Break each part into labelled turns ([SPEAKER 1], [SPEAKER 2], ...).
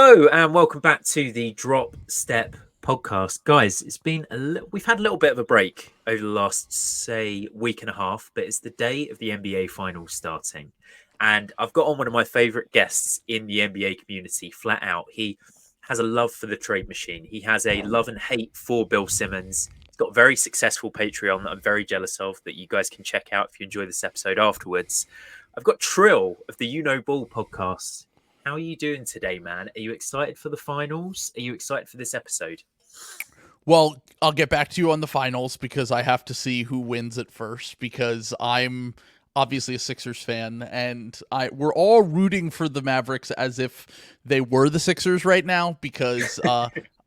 [SPEAKER 1] Hello and welcome back to the Drop Step podcast, guys. We've had a little bit of a break over the last week and a half, but it's the day of the NBA Finals starting, and I've got on one of my favorite guests in the NBA community. Flat out, he has a love for the trade machine. He has a love and hate for Bill Simmons. He's got a very successful Patreon that I'm very jealous of, that you guys can check out if you enjoy this episode afterwards. I've got Trill of the You Know Ball podcast. How are you doing today, man? Are you excited for the finals? Are you excited for this episode?
[SPEAKER 2] Well, I'll get back to you on the finals because I have to see who wins it first, because I'm obviously a Sixers fan and we're all rooting for the Mavericks as if they were the Sixers right now, because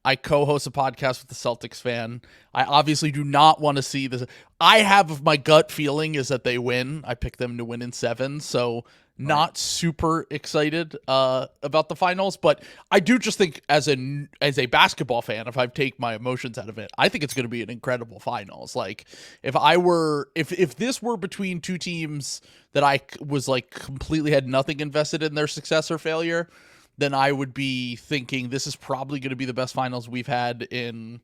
[SPEAKER 2] I co-host a podcast with a Celtics fan. I obviously do not want to see this. My gut feeling is that they win. I picked them to win in 7, so not super excited about the finals, but I do just think as a basketball fan, if I take my emotions out of it, I think it's going to be an incredible finals. Like if this were between two teams that I was like completely had nothing invested in their success or failure, then I would be thinking this is probably going to be the best finals we've had in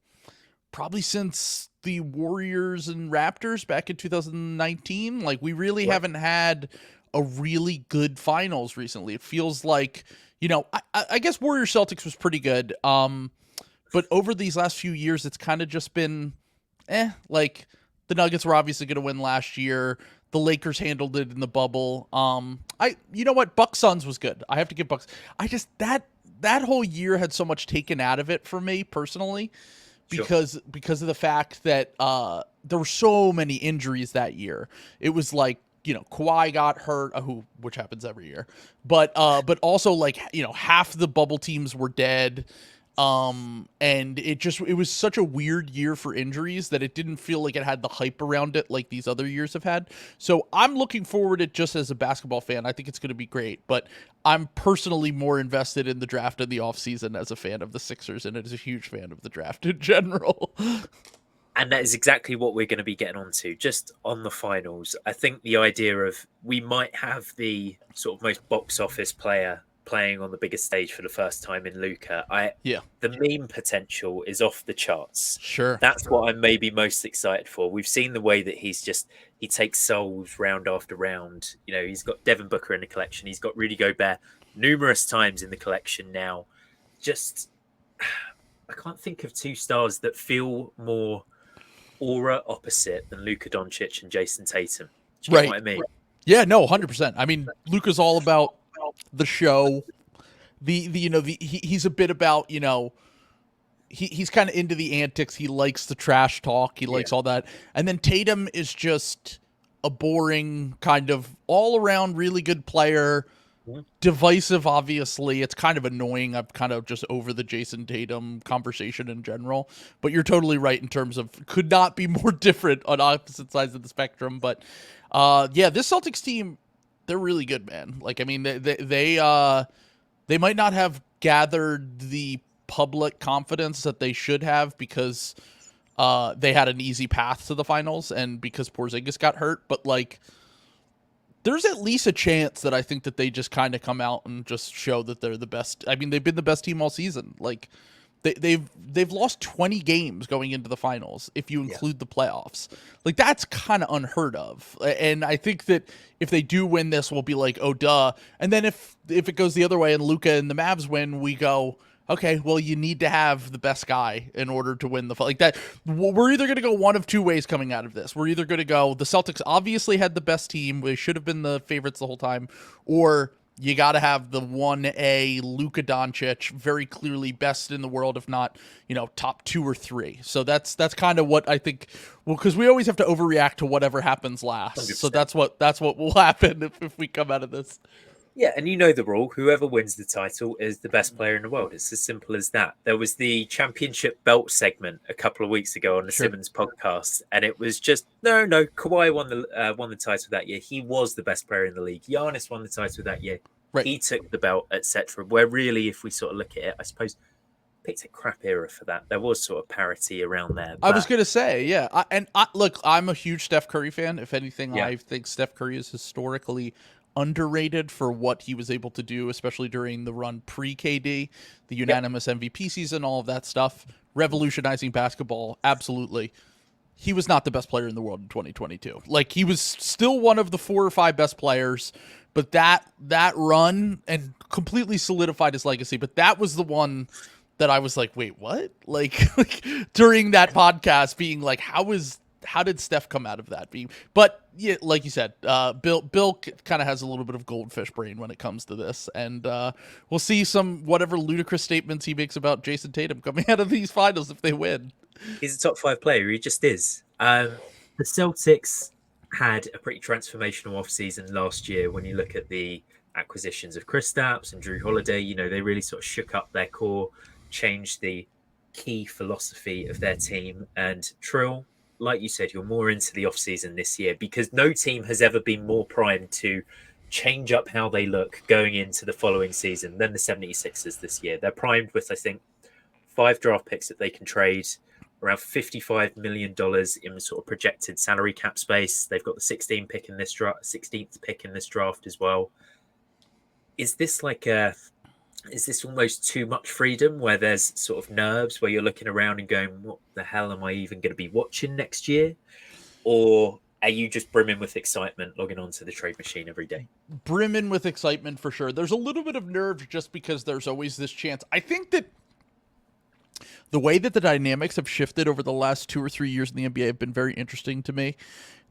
[SPEAKER 2] probably since the Warriors and Raptors back in 2019. Like we really haven't had a really good finals recently. It feels like, I guess Warriors Celtics was pretty good. But over these last few years, it's kind of just been, like the Nuggets were obviously going to win last year. The Lakers handled it in the bubble. You know what? Bucks Suns was good. I have to give Bucks. I just, that whole year had so much taken out of it for me personally, because of the fact that there were so many injuries that year. It was like, Kawhi got hurt, which happens every year, but also like, half the bubble teams were dead. And it was such a weird year for injuries that it didn't feel like it had the hype around it like these other years have had. So I'm looking forward to it just as a basketball fan. I think it's going to be great, but I'm personally more invested in the draft and the offseason as a fan of the Sixers and as a huge fan of the draft in general.
[SPEAKER 1] And that is exactly what we're going to be getting onto, just on the finals. I think the idea of we might have the sort of most box office player playing on the biggest stage for the first time in Luka. The meme potential is off the charts.
[SPEAKER 2] Sure.
[SPEAKER 1] That's what I'm maybe most excited for. We've seen the way that he takes souls round after round. He's got Devin Booker in the collection. He's got Rudy Gobert numerous times in the collection now. Just, I can't think of two stars that feel more aura opposite than Luka Doncic and Jason Tatum. Do you know what I mean?
[SPEAKER 2] Yeah, no, 100%. I mean, Luka's all about the show. He's a bit about, he's kind of into the antics. He likes the trash talk. He likes all that. And then Tatum is just a boring kind of all around really good player. Divisive, obviously. It's kind of annoying. I'm kind of just over the Jason Tatum conversation in general. But you're totally right in terms of could not be more different on opposite sides of the spectrum. But this Celtics team, they're really good, man. Like, I mean, they might not have gathered the public confidence that they should have because they had an easy path to the finals and because Porzingis got hurt. But like, there's at least a chance that I think that they just kind of come out and just show that they're the best. I mean, they've been the best team all season. Like they've lost 20 games going into the finals if you include the playoffs. Like that's kind of unheard of. And I think that if they do win this, we'll be like, oh duh. And then if it goes the other way and Luka and the Mavs win, we go, okay, well, you need to have the best guy in order to win like that. We're either going to go one of two ways coming out of this. We're either going to go, the Celtics obviously had the best team. They should have been the favorites the whole time. Or you got to have the 1A Luka Doncic, very clearly best in the world, if not, top 2 or 3. So that's kind of what I think. Well, because we always have to overreact to whatever happens last. 100%. So that's what will happen if we come out of this.
[SPEAKER 1] Yeah, and you know the rule. Whoever wins the title is the best player in the world. It's as simple as that. There was the championship belt segment a couple of weeks ago on the Simmons podcast, and it was just, no, Kawhi won the title that year. He was the best player in the league. Giannis won the title that year. Right. He took the belt, etc. Where really, if we sort of look at it, I suppose, picked a crap era for that. There was sort of parity around there.
[SPEAKER 2] I was going to say, look, I'm a huge Steph Curry fan. If anything, I think Steph Curry is historically underrated for what he was able to do, especially during the run pre-KD, the unanimous MVP season, all of that stuff, revolutionizing basketball, absolutely. He was not the best player in the world in 2022. Like, he was still one of the 4 or 5 best players, but that run and completely solidified his legacy. But that was the one that I was like, wait, what? Like during that podcast, being like, how did Steph come out of that? But yeah, like you said, Bill kind of has a little bit of goldfish brain when it comes to this, and we'll see some whatever ludicrous statements he makes about Jason Tatum coming out of these finals if they win.
[SPEAKER 1] He's a top 5 player. He just is. The Celtics had a pretty transformational offseason last year. When you look at the acquisitions of Kristaps and Drew Holiday, you know, they really sort of shook up their core, changed the key philosophy of their team. And Trill, like you said, you're more into the offseason this year because no team has ever been more primed to change up how they look going into the following season than the 76ers this year. They're primed with, I think, 5 draft picks that they can trade, around $55 million in sort of projected salary cap space. They've got the 16th pick in this draft as well. Is this almost too much freedom where there's sort of nerves where you're looking around and going, what the hell am I even going to be watching next year? Or are you just brimming with excitement logging onto the trade machine every day?
[SPEAKER 2] Brimming with excitement for sure. There's a little bit of nerves just because there's always this chance. I think that the way that the dynamics have shifted over the last 2 or 3 years in the NBA have been very interesting to me.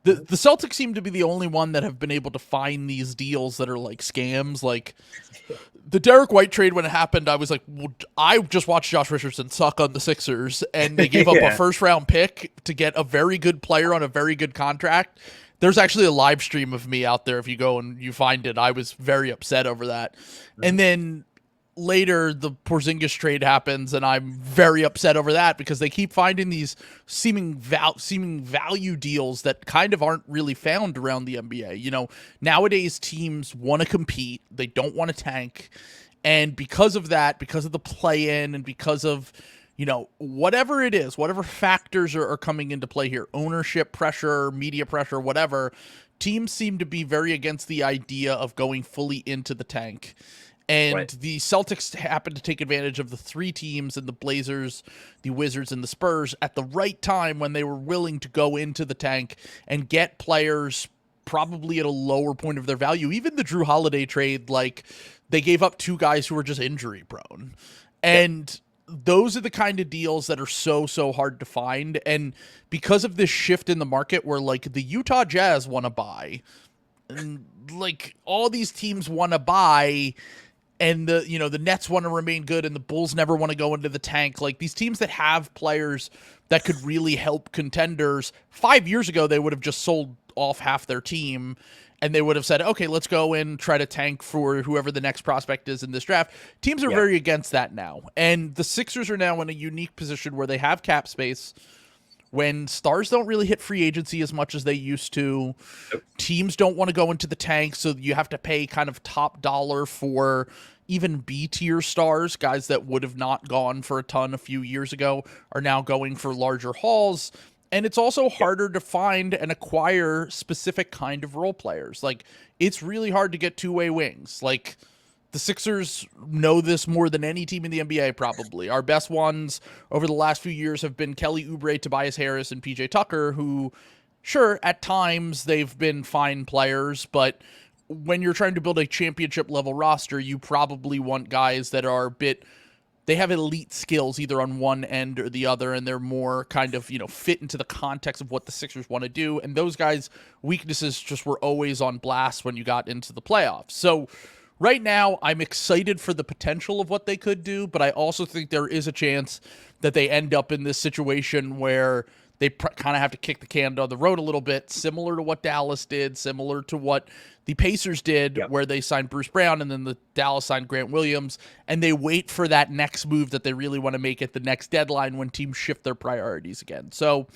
[SPEAKER 2] The Celtics seem to be the only one that have been able to find these deals that are like scams. Like the Derek White trade, when it happened, I was like, well, I just watched Josh Richardson suck on the Sixers, and they gave up a first-round pick to get a very good player on a very good contract. There's actually a live stream of me out there if you go and you find it. I was very upset over that. And then later the Porzingis trade happens, and I'm very upset over that because they keep finding these seeming value deals that kind of aren't really found around the NBA. You know, nowadays teams want to compete, they don't want to tank, and because of that, because of the play-in, and because of, you know, whatever it is, whatever factors are coming into play here, ownership pressure, media pressure, whatever, teams seem to be very against the idea of going fully into the tank. And the Celtics happened to take advantage of the 3 teams and the Blazers, the Wizards, and the Spurs at the right time when they were willing to go into the tank and get players probably at a lower point of their value. Even the Drew Holiday trade, like, they gave up 2 guys who were just injury prone. And those are the kind of deals that are so hard to find. And because of this shift in the market where, like, the Utah Jazz want to buy, and, like, all these teams want to buy, and the Nets want to remain good, and the Bulls never want to go into the tank. Like, these teams that have players that could really help contenders, 5 years ago, they would have just sold off half their team, and they would have said, okay, let's go and try to tank for whoever the next prospect is in this draft. Teams are very against that now. And the Sixers are now in a unique position where they have cap space. When stars don't really hit free agency as much as they used to, teams don't want to go into the tank, so you have to pay kind of top dollar for even B-tier stars. Guys that would have not gone for a ton a few years ago are now going for larger hauls. And it's also harder to find and acquire specific kind of role players. Like, it's really hard to get two-way wings. Like, the Sixers know this more than any team in the NBA, probably. Our best ones over the last few years have been Kelly Oubre, Tobias Harris, and PJ Tucker, who, sure, at times they've been fine players, but when you're trying to build a championship-level roster, you probably want guys that are they have elite skills either on one end or the other, and they're more kind of, fit into the context of what the Sixers want to do. And those guys' weaknesses just were always on blast when you got into the playoffs. So right now, I'm excited for the potential of what they could do, but I also think there is a chance that they end up in this situation where they kind of have to kick the can down the road a little bit, similar to what Dallas did, similar to what the Pacers did, where they signed Bruce Brown and then the Dallas signed Grant Williams, and they wait for that next move that they really want to make at the next deadline when teams shift their priorities again. So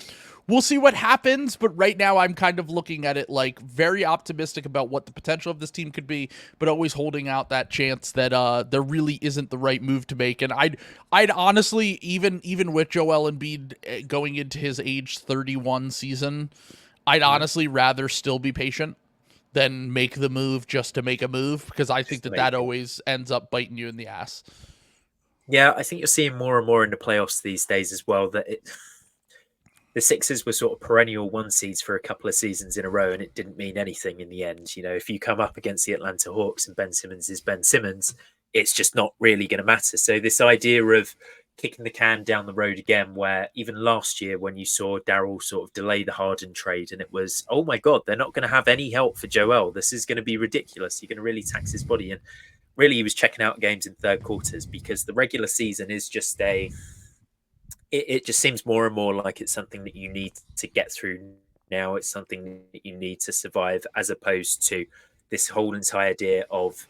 [SPEAKER 2] we'll see what happens, but right now I'm kind of looking at it like very optimistic about what the potential of this team could be, but always holding out that chance that there really isn't the right move to make. And I'd honestly, even with Joel Embiid going into his age 31 season, I'd honestly rather still be patient than make the move just to make a move, because I think that always ends up biting you in the ass.
[SPEAKER 1] Yeah, I think you're seeing more and more in the playoffs these days as well that the Sixers were sort of perennial one seeds for a couple of seasons in a row, and it didn't mean anything in the end. You know, if you come up against the Atlanta Hawks and Ben Simmons is Ben Simmons, it's just not really going to matter. So this idea of kicking the can down the road again, where even last year when you saw Daryll sort of delay the Harden trade, and it was, oh my God, they're not going to have any help for Joel. This is going to be ridiculous. You're going to really tax his body. And really, he was checking out games in third quarters because the regular season is just it just seems more and more like it's something that you need to get through now. It's something that you need to survive, as opposed to this whole entire idea of,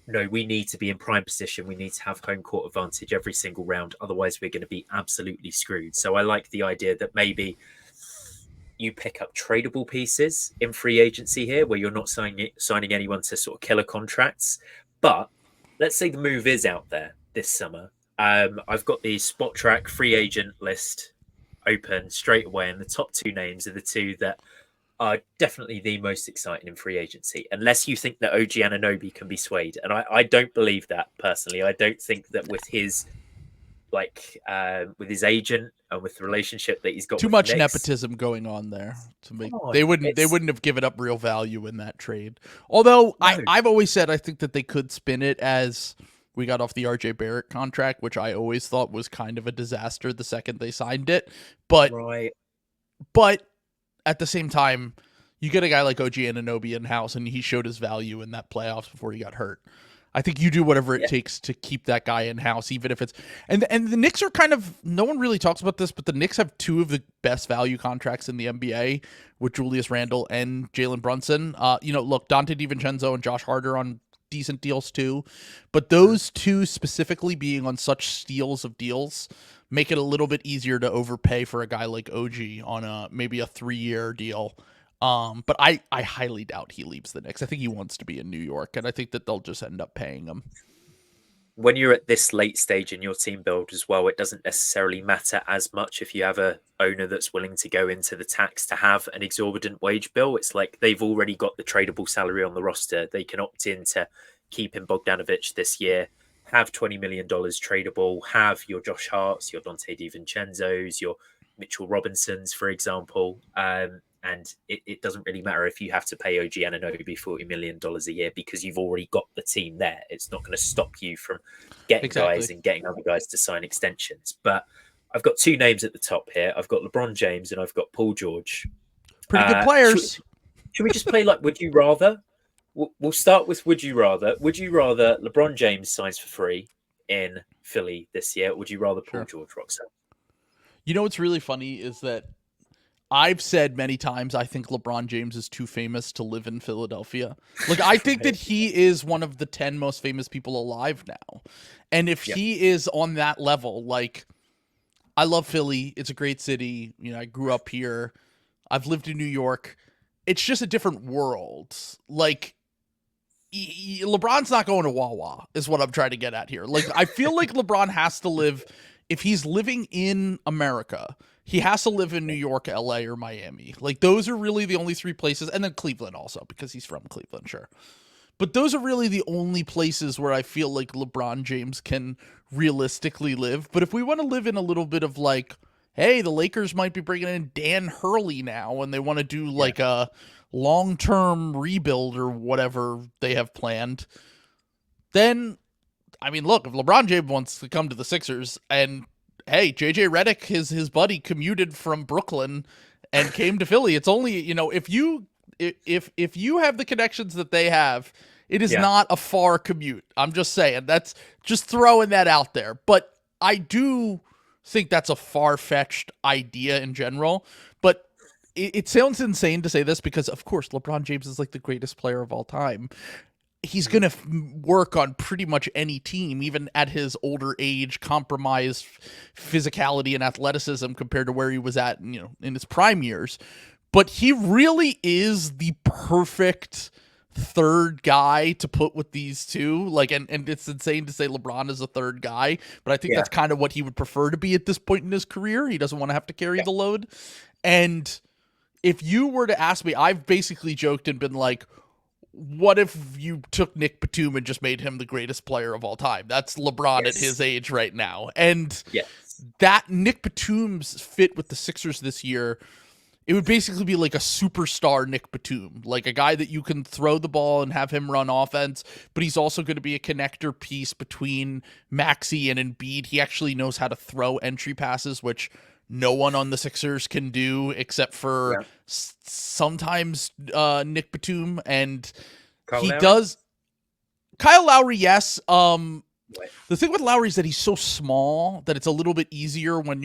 [SPEAKER 1] no, we need to be in prime position. We need to have home court advantage every single round. Otherwise, we're going to be absolutely screwed. So I like the idea that maybe you pick up tradable pieces in free agency here, where you're not signing anyone to sort of killer contracts. But let's say the move is out there this summer. I've got the spot track free agent list open straight away, and the top two names are the two that are definitely the most exciting in free agency, unless you think that OG Anunoby can be swayed. And I don't believe that personally. I don't think that with his with his agent and with the relationship that he's got,
[SPEAKER 2] too much nepotism going on there to make they wouldn't have given up real value in that trade. Although no. I've always said I think that they could spin it as we got off the RJ Barrett contract, which I always thought was kind of a disaster the second they signed it. But at the same time, you get a guy like OG Anunoby in-house, and he showed his value in that playoffs before he got hurt. I think you do whatever it takes to keep that guy in-house, even if it's... And the Knicks are kind of... No one really talks about this, but the Knicks have two of the best value contracts in the NBA with Julius Randle and Jalen Brunson. Look, Dante DiVincenzo and Josh Hart are on decent deals too, but those two specifically being on such steals of deals make it a little bit easier to overpay for a guy like OG on maybe a 3-year deal. But I highly doubt he leaves the Knicks. I think he wants to be in New York, and I think that they'll just end up paying him.
[SPEAKER 1] When you're at this late stage in your team build as well, it doesn't necessarily matter as much if you have a owner that's willing to go into the tax to have an exorbitant wage bill. It's like they've already got the tradable salary on the roster. They can opt in to keep in Bogdanovic this year, have $20 million tradable, have your Josh Harts, your Dante DiVincenzo's, your Mitchell Robinsons, for example. And it doesn't really matter if you have to pay OG Anunoby $40 million a year, because you've already got the team there. It's not going to stop you from getting guys and getting other guys to sign extensions. But I've got two names at the top here. I've got LeBron James and I've got Paul George.
[SPEAKER 2] Pretty good players.
[SPEAKER 1] Should we just play like Would You Rather? We'll start with Would You Rather. Would you rather LeBron James signs for free in Philly this year? Or would you rather Paul George rocks out?
[SPEAKER 2] You know what's really funny is that I've said many times I think LeBron James is too famous to live in Philadelphia. Like, I think that he is one of the 10 most famous people alive now. And if he is on that level, like, I love Philly. It's a great city. You know, I grew up here. I've lived in New York. It's just a different world. Like, LeBron's not going to Wawa is what I'm trying to get at here. Like, I feel like LeBron has to live, if he's living in America, he has to live in New York, LA, or Miami. Like, those are really the only three places. And then Cleveland also, because he's from Cleveland, sure. But those are really the only places where I feel like LeBron James can realistically live. But if we want to live in a little bit of like, hey, the Lakers might be bringing in Dan Hurley now, and they want to do like a long-term rebuild or whatever they have planned, then, I mean, look, if LeBron James wants to come to the Sixers, and hey, JJ Redick, his buddy, commuted from Brooklyn and came to Philly. It's only, if you have the connections that they have, it is not a far commute. I'm just saying, that's just throwing that out there. But I do think that's a far-fetched idea in general. But it sounds insane to say this because, of course, LeBron James is like the greatest player of all time. He's going to work on pretty much any team, even at his older age, compromised physicality and athleticism compared to where he was at, in his prime years. But he really is the perfect third guy to put with these two. Like, and it's insane to say LeBron is a third guy, but I think that's kind of what he would prefer to be at this point in his career. He doesn't want to have to carry the load. And if you were to ask me, I've basically joked and been like, what if you took Nic Batum and just made him the greatest player of all time? That's LeBron at his age right now. And that Nic Batum's fit with the Sixers this year, it would basically be like a superstar Nic Batum, like a guy that you can throw the ball and have him run offense, but he's also going to be a connector piece between Maxey and Embiid. He actually knows how to throw entry passes, which no one on the Sixers can do except for sometimes Nic Batum, and he does. Kyle Lowry, yes. The thing with Lowry is that he's so small that it's a little bit easier when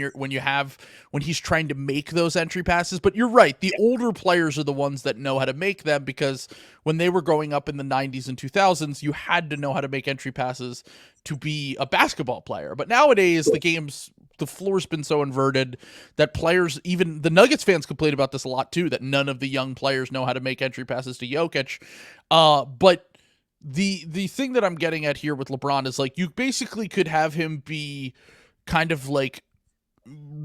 [SPEAKER 2] he's trying to make those entry passes. But you're right. The older players are the ones that know how to make them, because when they were growing up in the 90s and 2000s, you had to know how to make entry passes to be a basketball player. But nowadays, the floor's been so inverted that players, even the Nuggets fans complain about this a lot too, that none of the young players know how to make entry passes to Jokic. But the thing that I'm getting at here with LeBron is, like, you basically could have him be kind of like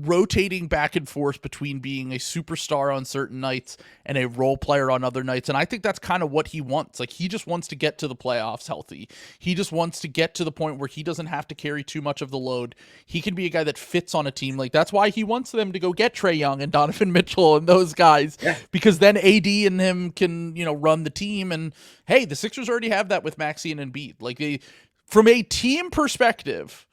[SPEAKER 2] rotating back and forth between being a superstar on certain nights and a role player on other nights. And I think that's kind of what he wants. Like, he just wants to get to the playoffs healthy. He just wants to get to the point where he doesn't have to carry too much of the load. He can be a guy that fits on a team. Like, that's why he wants them to go get Trae Young and Donovan Mitchell and those guys, because then AD and him can, run the team. And hey, the Sixers already have that with Maxey and Embiid. Like, from a team perspective,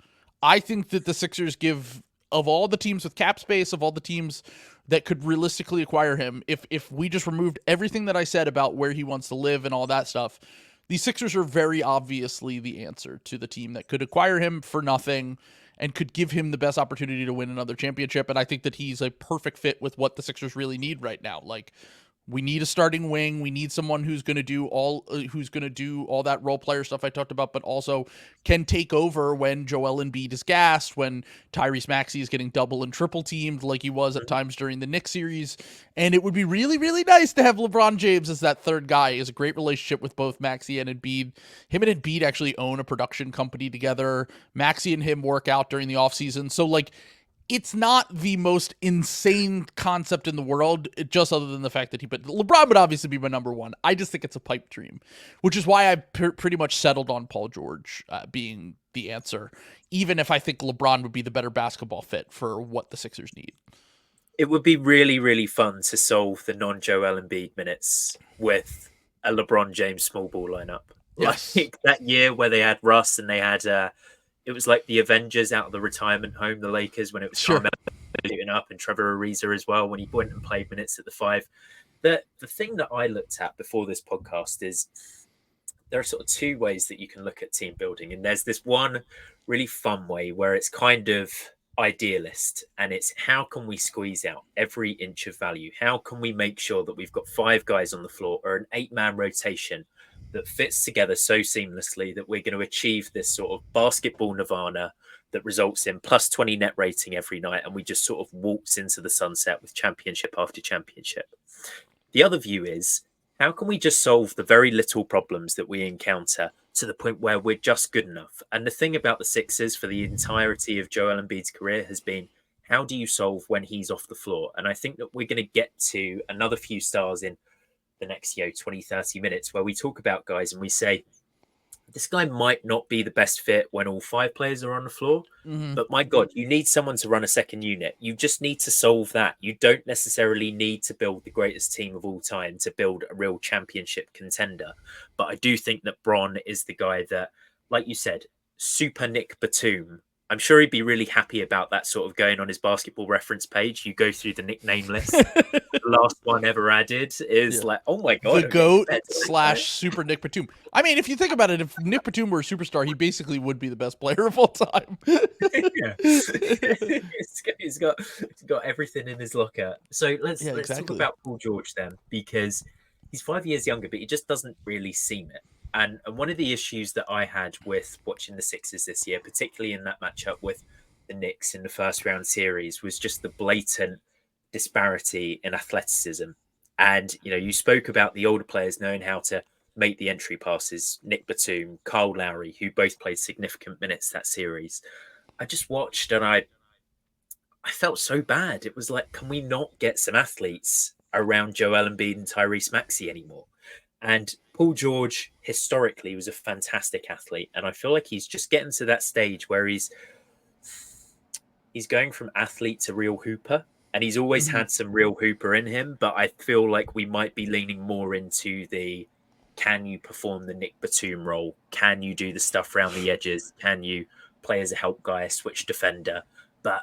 [SPEAKER 2] I think that the Sixers give, of all the teams with cap space, of all the teams that could realistically acquire him, if we just removed everything that I said about where he wants to live and all that stuff, the Sixers are very obviously the answer to the team that could acquire him for nothing and could give him the best opportunity to win another championship. And I think that he's a perfect fit with what the Sixers really need right now. Like, we need a starting wing. We need someone who's going to do all that role player stuff I talked about, but also can take over when Joel Embiid is gassed, when Tyrese Maxey is getting double and triple teamed like he was at times during the Knicks series. And it would be really, really nice to have LeBron James as that third guy. He has a great relationship with both Maxey and Embiid. Him and Embiid actually own a production company together. Maxey and him work out during the offseason. So, like, it's not the most insane concept in the world, just other than the fact that LeBron would obviously be my number one. I just think it's a pipe dream, which is why I pretty much settled on Paul George being the answer, even if I think LeBron would be the better basketball fit for what the Sixers need.
[SPEAKER 1] It would be really, really fun to solve the non-Joel Embiid minutes with a LeBron James small ball lineup.
[SPEAKER 2] Yes.
[SPEAKER 1] Like that year where they had Russ and they had... it was like the Avengers out of the retirement home, the Lakers, when it was Carmelo shooting up and Trevor Ariza as well, when he went and played minutes at the 5. The thing that I looked at before this podcast is there are sort of two ways that you can look at team building. And there's this one really fun way where it's kind of idealist, and it's how can we squeeze out every inch of value? How can we make sure that we've got 5 guys on the floor or an 8-man rotation that fits together so seamlessly that we're going to achieve this sort of basketball nirvana that results in plus 20 net rating every night, and we just sort of waltz into the sunset with championship after championship. The other view is, how can we just solve the very little problems that we encounter to the point where we're just good enough? And the thing about the Sixers for the entirety of Joel Embiid's career has been, how do you solve when he's off the floor? And I think that we're going to get to another few stars in the next 20, 30 minutes where we talk about guys and we say, this guy might not be the best fit when all 5 players are on the floor, but my God, you need someone to run a second unit. You just need to solve that. You don't necessarily need to build the greatest team of all time to build a real championship contender. But I do think that Bron is the guy that, like you said, super Nic Batum. I'm sure he'd be really happy about that sort of going on his basketball reference page. You go through the nickname list. The last one ever added is like, oh my God.
[SPEAKER 2] The GOAT / Super Nic Batum. I mean, if you think about it, if Nic Batum were a superstar, he basically would be the best player of all time.
[SPEAKER 1] He's got everything in his locker. So let's talk about Paul George then, because he's 5 years younger, but he just doesn't really seem it. And one of the issues that I had with watching the Sixers this year, particularly in that matchup with the Knicks in the first round series, was just the blatant disparity in athleticism. And, you spoke about the older players knowing how to make the entry passes, Nic Batum, Kyle Lowry, who both played significant minutes that series. I just watched and I felt so bad. It was like, can we not get some athletes around Joel Embiid and Tyrese Maxey anymore. And Paul George historically was a fantastic athlete, and I feel like he's just getting to that stage where he's going from athlete to real hooper, and he's always had some real hooper in him, but I feel like we might be leaning more into the can you perform the Nic Batum role? Can you do the stuff around the edges? Can you play as a help guy, a switch defender? But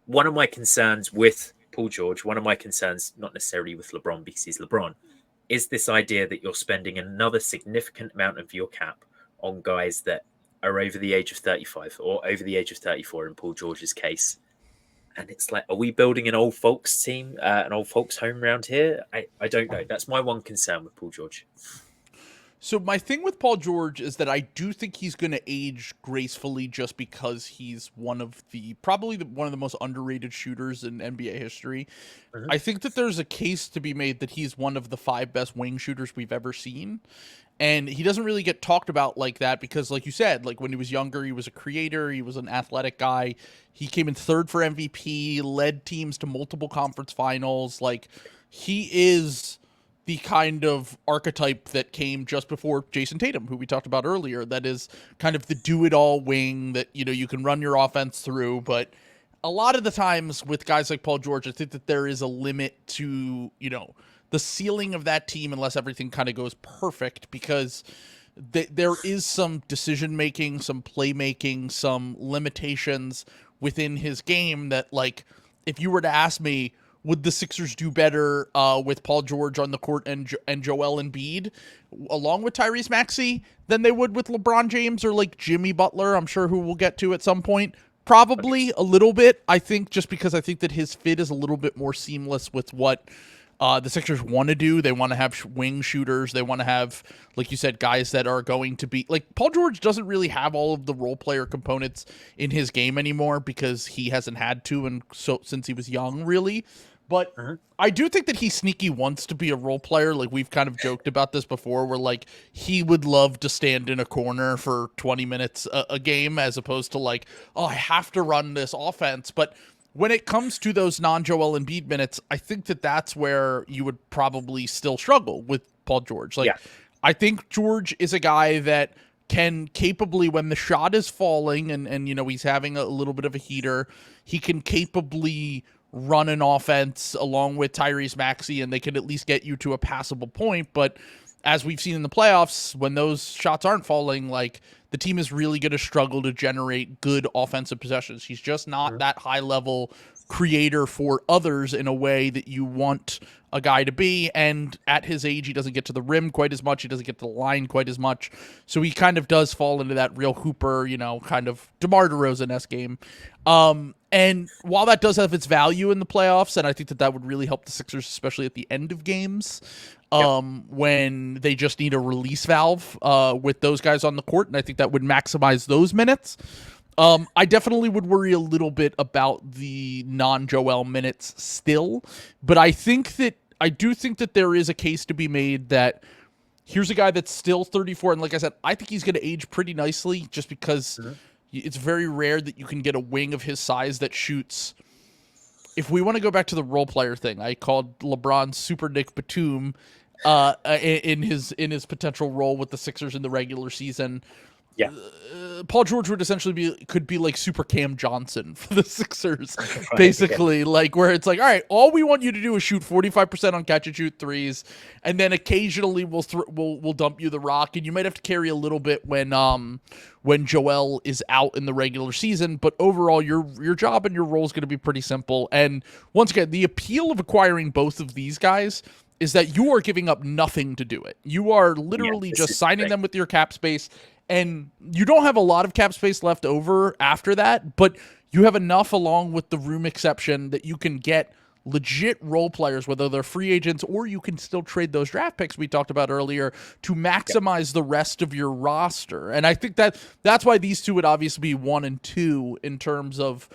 [SPEAKER 1] one of my concerns with Paul George, one of my concerns, not necessarily with LeBron because he's LeBron, is this idea that you're spending another significant amount of your cap on guys that are over the age of 35 or over the age of 34 in Paul George's case. And it's like, are we building an old folks team, an old folks home around here? I don't know. That's my one concern with Paul George.
[SPEAKER 2] So my thing with Paul George is that I do think he's going to age gracefully just because he's probably one of the most underrated shooters in NBA history. I think that there's a case to be made that he's one of the 5 best wing shooters we've ever seen. And he doesn't really get talked about like that because, like you said, like when he was younger, he was a creator. He was an athletic guy. He came in 3rd for MVP, led teams to multiple conference finals. Like, he is the kind of archetype that came just before Jason Tatum, who we talked about earlier, that is kind of the do-it-all wing that, you know, you can run your offense through. But a lot of the times with guys like Paul George, I think that there is a limit to, you know, the ceiling of that team unless everything kind of goes perfect, because there is some decision-making, some playmaking, some limitations within his game that, like, if you were to ask me, would the Sixers do better with Paul George on the court and Joel Embiid, along with Tyrese Maxey, than they would with LeBron James or like Jimmy Butler? I'm sure, who we'll get to at some point. Probably a little bit, I think, just because I think that his fit is a little bit more seamless with what the Sixers want to do. They want to have wing shooters. They want to have, like you said, guys that are going to be like Paul George doesn't really have all of the role player components in his game anymore because he hasn't had to, and so since he was young, really. But I do think that he sneaky wants to be a role player. Like, we've kind of joked about this before, where like he would love to stand in a corner for 20 minutes a game, as opposed to like, oh, I have to run this offense. But when it comes to those non-Joel Embiid minutes, I think that that's where you would probably still struggle with Paul George. Like, I think George is a guy that can capably, when the shot is falling and you know, he's having a little bit of a heater, he can capably run an offense along with Tyrese Maxey, and they can at least get you to a passable point. But as we've seen in the playoffs, when those shots aren't falling, like, the team is really going to struggle to generate good offensive possessions. He's just not that high-level creator for others in a way that you want a guy to be. And at his age, he doesn't get to the rim quite as much. He doesn't get to the line quite as much. So he kind of does fall into that real hooper, you know, kind of DeMar DeRozan-esque game. And while that does have its value in the playoffs, and I think that that would really help the Sixers, especially at the end of games, when they just need a release valve with those guys on the court, and I think that would maximize those minutes. I definitely would worry a little bit about the non-Joel minutes still, but I do think that there is a case to be made that here's a guy that's still 34, and like I said, I think he's going to age pretty nicely just because it's very rare that you can get a wing of his size that shoots. If we want to go back to the role player thing, I called LeBron Super Nic Batum in his potential role with the Sixers in the regular season. Yeah, Paul George would essentially could be like Super Cam Johnson for the Sixers, basically. Like, where it's like, all right, all we want you to do is shoot 45% on catch and shoot threes, and then occasionally we'll dump you the rock, and you might have to carry a little bit when Joel is out in the regular season. But overall, your job and your role is going to be pretty simple. And once again, the appeal of acquiring both of these guys is that you are giving up nothing to do it. You are literally just signing them with your cap space. And you don't have a lot of cap space left over after that, but you have enough along with the room exception that you can get legit role players, whether they're free agents or you can still trade those draft picks we talked about earlier to maximize the rest of your roster. And I think that's why these two would obviously be 1 and 2 in terms of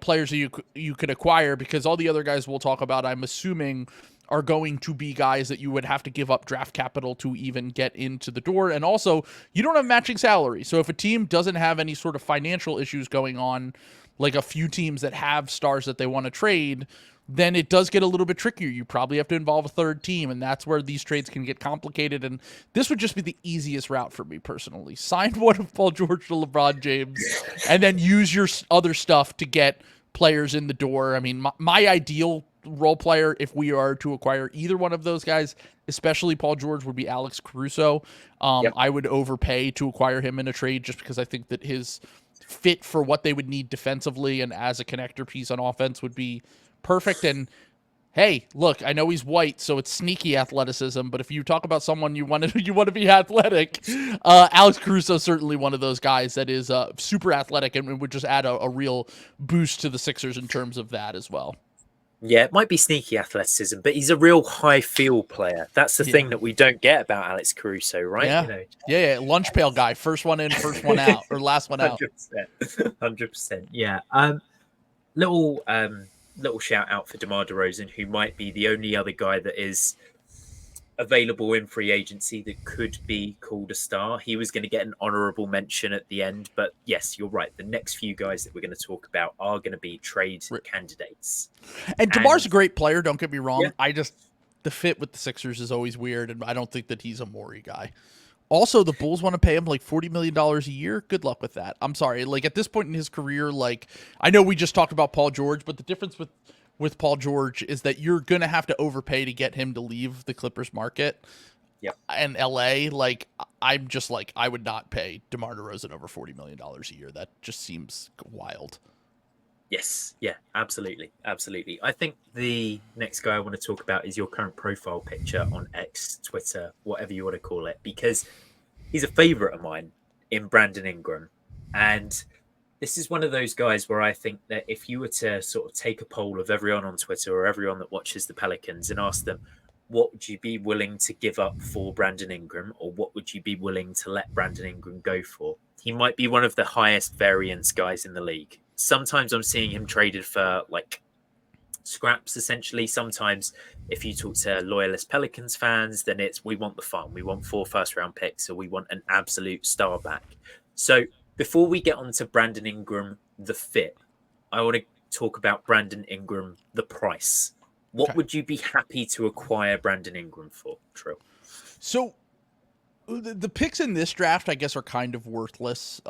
[SPEAKER 2] players that you could acquire, because all the other guys we'll talk about, I'm assuming, are going to be guys that you would have to give up draft capital to even get into the door. And also, you don't have matching salary. So if a team doesn't have any sort of financial issues going on, like a few teams that have stars that they want to trade, then it does get a little bit trickier. You probably have to involve a third team, and that's where these trades can get complicated. And this would just be the easiest route for me personally. Sign one of Paul George to LeBron James, and then use your other stuff to get players in the door. I mean, my ideal role player, if we are to acquire either one of those guys, especially Paul George, would be Alex Caruso. I would overpay to acquire him in a trade just because I think that his fit for what they would need defensively and as a connector piece on offense would be perfect. And hey, look, I know he's white, so it's sneaky athleticism, but if you talk about someone you want to be athletic, Alex Caruso is certainly one of those guys that is super athletic and would just add a real boost to the Sixers in terms of that as well.
[SPEAKER 1] Yeah, it might be sneaky athleticism, but he's a real high field player. That's the thing that we don't get about Alex Caruso, right?
[SPEAKER 2] Yeah, yeah, lunch pail guy, first one in, first one out, or last one out.
[SPEAKER 1] 100%. Yeah. Little shout out for DeMar DeRozan, who might be the only other guy that is available in free agency that could be called a star. He was going to get an honorable mention at the end, but yes, you're right. The next few guys that we're going to talk about are going to be trade candidates.
[SPEAKER 2] And DeMar's a great player, don't get me wrong.
[SPEAKER 1] Yeah.
[SPEAKER 2] The fit with the Sixers is always weird, and I don't think that he's a Morey guy. Also, the Bulls want to pay him like $40 million a year. Good luck with that. I'm sorry. Like, at this point in his career, like, I know we just talked about Paul George, but the difference with Paul George is that you're going to have to overpay to get him to leave the Clippers market.
[SPEAKER 1] Yeah.
[SPEAKER 2] And LA, like, I'm just like, I would not pay DeMar DeRozan over $40 million a year. That just seems wild.
[SPEAKER 1] Yes. Yeah, absolutely. Absolutely. I think the next guy I want to talk about is your current profile picture on X, Twitter, whatever you want to call it, because he's a favorite of mine in Brandon Ingram. And this is one of those guys where I think that if you were to sort of take a poll of everyone on Twitter or everyone that watches the Pelicans and ask them, what would you be willing to give up for Brandon Ingram, or what would you be willing to let Brandon Ingram go for? He might be one of the highest variance guys in the league. Sometimes I'm seeing him traded for like scraps, essentially. Sometimes if you talk to loyalist Pelicans fans, then it's, we want the fun. We want 4 first-round picks, or we want an absolute star back. So before we get on to Brandon Ingram, the fit, I want to talk about Brandon Ingram, the price. What would you be happy to acquire Brandon Ingram for, Trill?
[SPEAKER 2] So the picks in this draft, I guess, are kind of worthless.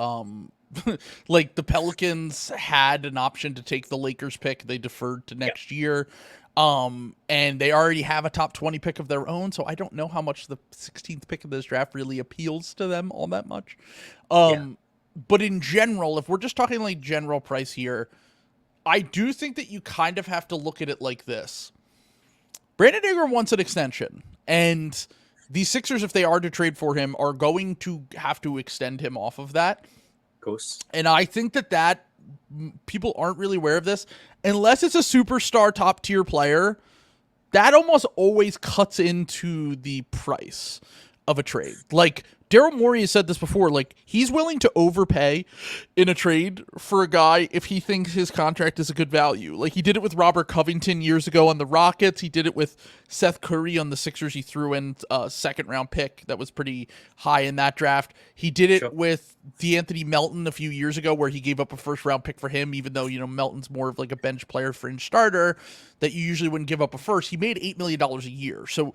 [SPEAKER 2] Like, the Pelicans had an option to take the Lakers pick. They deferred to next year. And they already have a top 20 pick of their own. So I don't know how much the 16th pick of this draft really appeals to them all that much. But in general, if we're just talking like general price here, I do think that you kind of have to look at it like this. Brandon Ingram wants an extension, and the Sixers, if they are to trade for him, are going to have to extend him off of that.
[SPEAKER 1] Of course.
[SPEAKER 2] And I think that people aren't really aware of this. Unless it's a superstar top tier player, that almost always cuts into the price of a trade. Like, Daryll Morey has said this before, like, he's willing to overpay in a trade for a guy if he thinks his contract is a good value. Like, he did it with Robert Covington years ago on the Rockets. He did it with Seth Curry on the Sixers. He threw in a second-round pick that was pretty high in that draft. He did it with DeAnthony Melton a few years ago, where he gave up a first-round pick for him, even though, you know, Melton's more of like a bench player, fringe starter, that you usually wouldn't give up a first. He made $8 million a year. So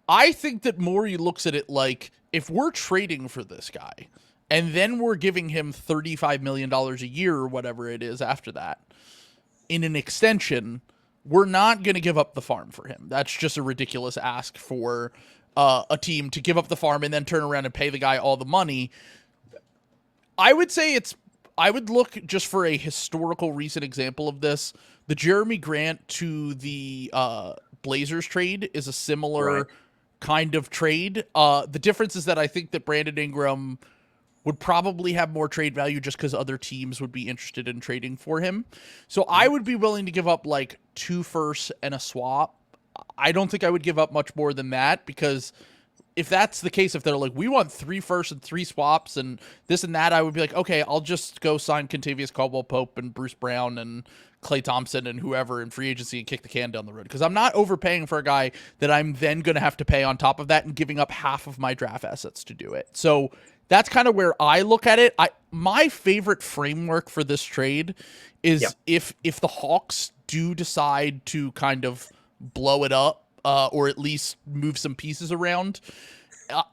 [SPEAKER 2] I think that Morey looks at it like, if we're trading for this guy and then we're giving him $35 million a year or whatever it is after that in an extension, we're not going to give up the farm for him. That's just a ridiculous ask for a team to give up the farm and then turn around and pay the guy all the money. I would say I would look just for a historical recent example of this. The Jeremy Grant to the Blazers trade is a similar kind of trade. The difference is that I think that Brandon Ingram would probably have more trade value just because other teams would be interested in trading for him. So I would be willing to give up like 2 firsts and a swap. I don't think I would give up much more than that, because if that's the case, if they're like, we want 3 firsts and 3 swaps and this and that, I would be like, okay, I'll just go sign Kentavious Caldwell-Pope and Bruce Brown and Klay Thompson and whoever in free agency and kick the can down the road, because I'm not overpaying for a guy that I'm then going to have to pay on top of that and giving up half of my draft assets to do it. So that's kind of where I look at it. My favorite framework for this trade is if the Hawks do decide to kind of blow it up, or at least move some pieces around,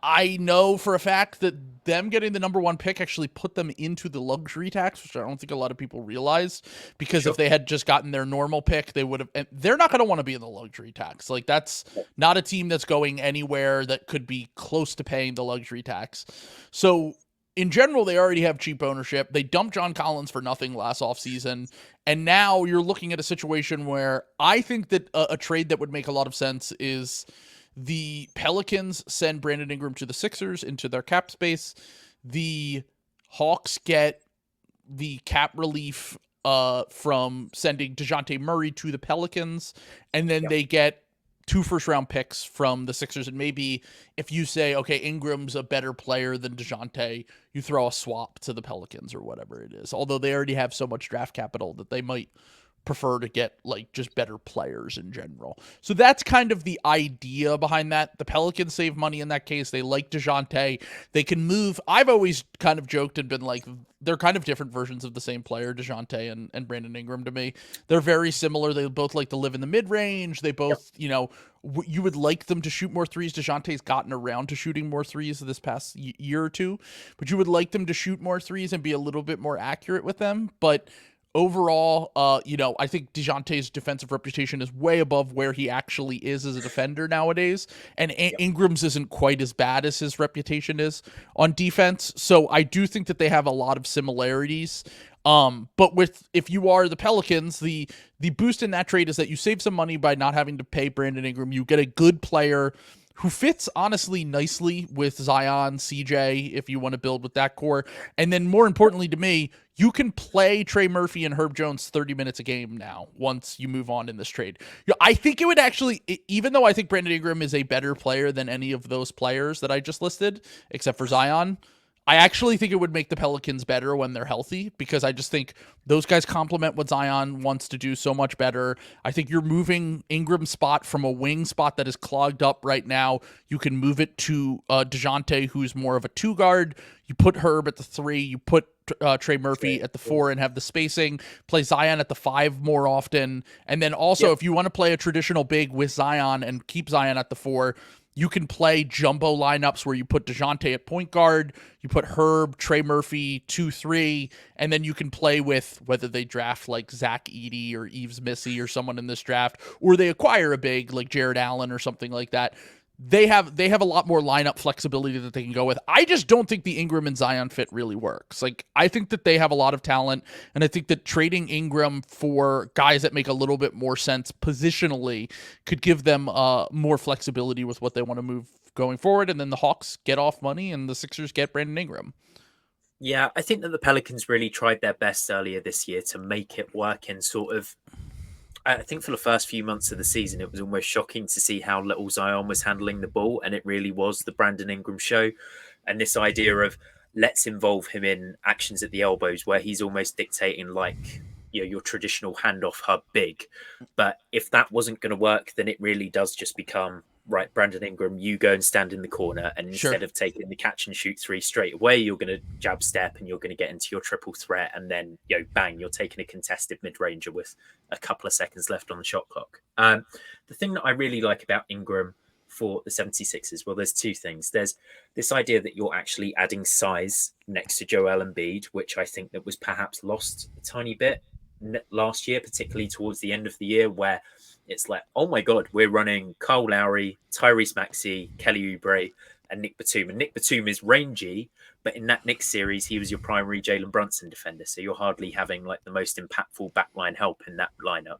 [SPEAKER 2] I know for a fact that them getting the number 1 pick actually put them into the luxury tax, which I don't think a lot of people realize, because
[SPEAKER 1] Sure.
[SPEAKER 2] if they had just gotten their normal pick, they would have, and they're not going to want to be in the luxury tax. Like, that's not a team that's going anywhere that could be close to paying the luxury tax. So in general, they already have cheap ownership. They dumped John Collins for nothing last offseason. And now you're looking at a situation where I think that a trade that would make a lot of sense is the Pelicans send Brandon Ingram to the Sixers into their cap space. The Hawks get the cap relief from sending DeJounte Murray to the Pelicans, and then they get 2 first-round picks from the Sixers. And maybe if you say, okay, Ingram's a better player than DeJounte, you throw a swap to the Pelicans or whatever it is. Although they already have so much draft capital that they might prefer to get like just better players in general. So that's kind of the idea behind that. The Pelicans save money in that case. They like DeJounte. They can move. I've always kind of joked and been like, they're kind of different versions of the same player, DeJounte and Brandon Ingram to me. They're very similar. They both like to live in the mid-range. They both, you know, you would like them to shoot more threes. DeJounte's gotten around to shooting more threes this past year or two, but you would like them to shoot more threes and be a little bit more accurate with them. But overall, you know, I think DeJounte's defensive reputation is way above where he actually is as a defender nowadays. And Ingram's isn't quite as bad as his reputation is on defense. So I do think that they have a lot of similarities. But if you are the Pelicans, the boost in that trade is that you save some money by not having to pay Brandon Ingram. You get a good player who fits honestly nicely with Zion, CJ, if you want to build with that core. And then more importantly to me, you can play Trey Murphy and Herb Jones 30 minutes a game now once you move on in this trade. I think it would actually, even though I think Brandon Ingram is a better player than any of those players that I just listed, except for Zion, I actually think it would make the Pelicans better when they're healthy, because I just think those guys complement what Zion wants to do so much better. I think you're moving Ingram's spot from a wing spot that is clogged up right now. You can move it to DeJounte, who's more of a 2 guard. You put Herb at the 3. You put Trey Murphy at the 4 and have the spacing. Play Zion at the 5 more often. And then also, if you want to play a traditional big with Zion and keep Zion at the 4, you can play jumbo lineups where you put DeJounte at point guard, you put Herb, Trey Murphy, 2-3, and then you can play with whether they draft like Zach Edey or Yves Missy or someone in this draft, or they acquire a big like Jared Allen or something like that. They have a lot more lineup flexibility that they can go with. I just don't think the Ingram and Zion fit really works. Like, I think that they have a lot of talent, and I think that trading Ingram for guys that make a little bit more sense positionally could give them more flexibility with what they want to move going forward. And then the Hawks get off money and the Sixers get Brandon Ingram.
[SPEAKER 1] Yeah, I think that the Pelicans really tried their best earlier this year to make it work in sort of, I think for the first few months of the season, it was almost shocking to see how little Zion was handling the ball. And it really was the Brandon Ingram show. And this idea of let's involve him in actions at the elbows where he's almost dictating like, you know, your traditional handoff hub big. But if that wasn't going to work, then it really does just become, right, Brandon Ingram, you go and stand in the corner, and instead of taking the catch and shoot 3 straight away, you're going to jab step and you're going to get into your triple threat, and then, you know, bang, you're taking a contested mid-ranger with a couple of seconds left on the shot clock. The thing that I really like about Ingram for the 76ers, well, there's 2 things. There's this idea that you're actually adding size next to Joel Embiid, which I think that was perhaps lost a tiny bit last year, particularly towards the end of the year, where it's like, oh my God, we're running Kyle Lowry, Tyrese Maxey, Kelly Oubre, and Nic Batum. And Nic Batum is rangy, but in that Knicks series, he was your primary Jalen Brunson defender. So you're hardly having like the most impactful backline help in that lineup.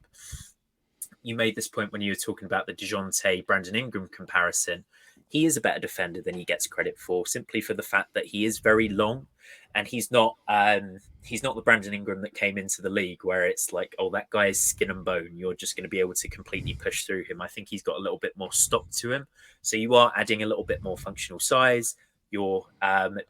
[SPEAKER 1] You made this point when you were talking about the DeJounte Brandon Ingram comparison. He is a better defender than he gets credit for, simply for the fact that he is very long, and he's not the Brandon Ingram that came into the league where it's like, oh, that guy is skin and bone, you're just going to be able to completely push through him. I think he's got a little bit more stock to him. So you are adding a little bit more functional size. You're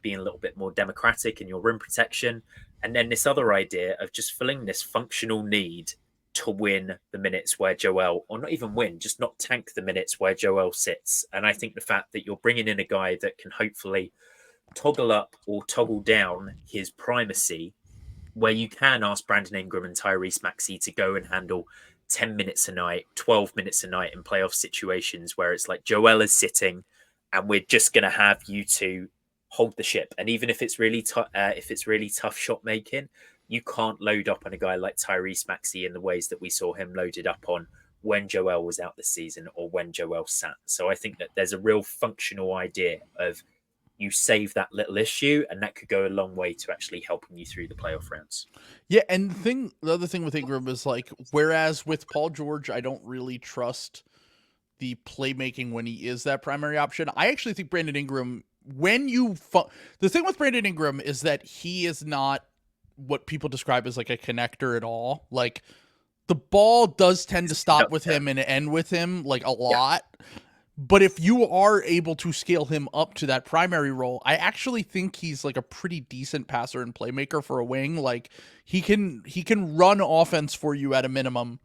[SPEAKER 1] being a little bit more democratic in your rim protection. And then this other idea of just filling this functional need to win the minutes where Joel, or not even win, just not tank the minutes where Joel sits. And I think the fact that you're bringing in a guy that can hopefully toggle up or toggle down his primacy, where you can ask Brandon Ingram and Tyrese Maxey to go and handle 10 minutes a night, 12 minutes a night in playoff situations where it's like Joel is sitting and we're just going to have you two hold the ship. And even if it's really tough shot making, you can't load up on a guy like Tyrese Maxey in the ways that we saw him loaded up on when Joel was out this season or when Joel sat. So I think that there's a real functional idea of you save that little issue, and that could go a long way to actually helping you through the playoff rounds.
[SPEAKER 2] Yeah, and the other thing with Ingram is like, whereas with Paul George, I don't really trust the playmaking when he is that primary option. I actually think Brandon Ingram, the thing with Brandon Ingram is that he is not what people describe as like a connector at all. Like, the ball does tend to stop with him and end with him like a lot. Yeah. But if you are able to scale him up to that primary role, I actually think he's like a pretty decent passer and playmaker for a wing. Like, he can run offense for you at a minimum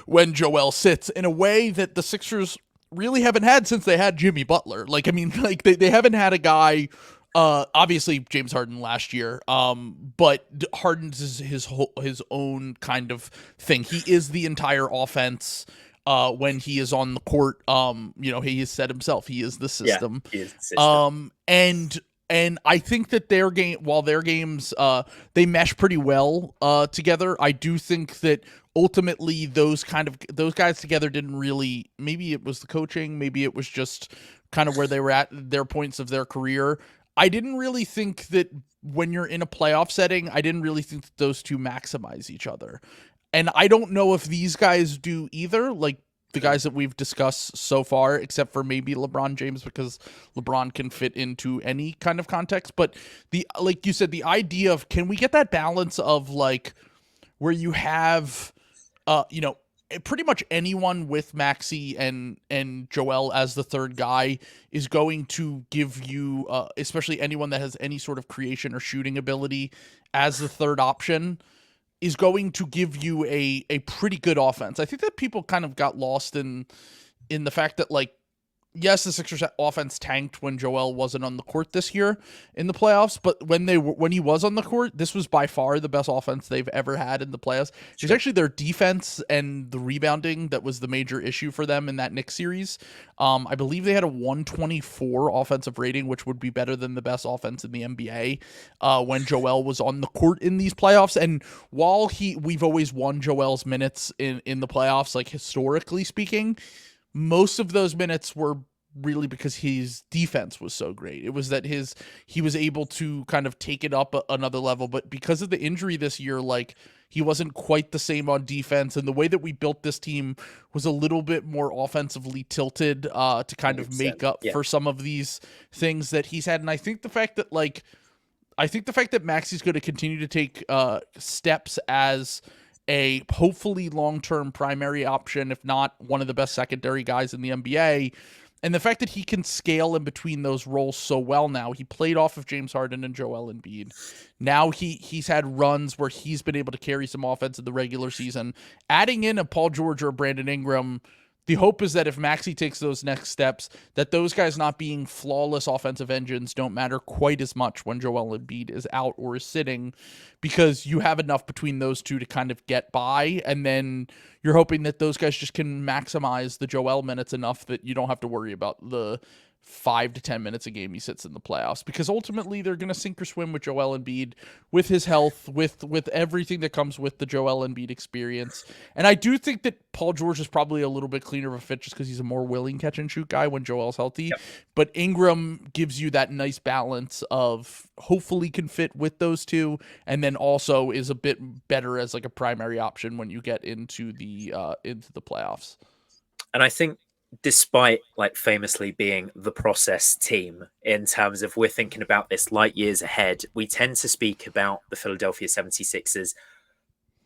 [SPEAKER 2] when Joel sits in a way that the Sixers really haven't had since they had Jimmy Butler. Like, I mean, like they haven't had a guy, obviously James Harden last year, but Harden's his own kind of thing. He is the entire offense. When he is on the court, he has said himself, he is the system. Yeah, he is the system. And I think that their games, they mesh pretty well together. I do think that ultimately those guys together didn't really, maybe it was the coaching, maybe it was just kind of where they were at their points of their career. I didn't really think that when you're in a playoff setting, I didn't really think that those two maximize each other. And I don't know if these guys do either, like the guys that we've discussed so far, except for maybe LeBron James, because LeBron can fit into any kind of context. But like you said, the idea of, can we get that balance of like where you have, pretty much anyone with Maxey and Joel as the third guy is going to give you, especially anyone that has any sort of creation or shooting ability as the third option, is going to give you a pretty good offense. I think that people kind of got lost in the fact that, like, yes, the Sixers offense tanked when Joel wasn't on the court this year in the playoffs, but when he was on the court, this was by far the best offense they've ever had in the playoffs. Sure. It's actually their defense and the rebounding that was the major issue for them in that Knicks series. I believe they had a 124 offensive rating, which would be better than the best offense in the NBA when Joel was on the court in these playoffs. And while we've always won Joel's minutes in the playoffs, like historically speaking, most of those minutes were really because his defense was so great. It was that he was able to kind of take it up another level, but because of the injury this year, like, he wasn't quite the same on defense, and the way that we built this team was a little bit more offensively tilted to kind of make up for some of these things that he's had. And I think the fact that Maxey's going to continue to take steps as a hopefully long-term primary option, if not one of the best secondary guys in the NBA. And the fact that he can scale in between those roles so well now. He played off of James Harden and Joel Embiid. Now he's had runs where he's been able to carry some offense in the regular season. Adding in a Paul George or a Brandon Ingram, the hope is that if Maxey takes those next steps, that those guys not being flawless offensive engines don't matter quite as much when Joel Embiid is out or is sitting, because you have enough between those two to kind of get by, and then you're hoping that those guys just can maximize the Joel minutes enough that you don't have to worry about the 5 to 10 minutes a game he sits in the playoffs, because ultimately they're going to sink or swim with Joel Embiid, with his health, with everything that comes with the Joel Embiid experience. And I do think that Paul George is probably a little bit cleaner of a fit just because he's a more willing catch and shoot guy when Joel's healthy. Yep. But Ingram gives you that nice balance of hopefully can fit with those two, and then also is a bit better as like a primary option when you get into the playoffs.
[SPEAKER 1] And I think, despite like famously being the process team in terms of we're thinking about this light years ahead, we tend to speak about the Philadelphia 76ers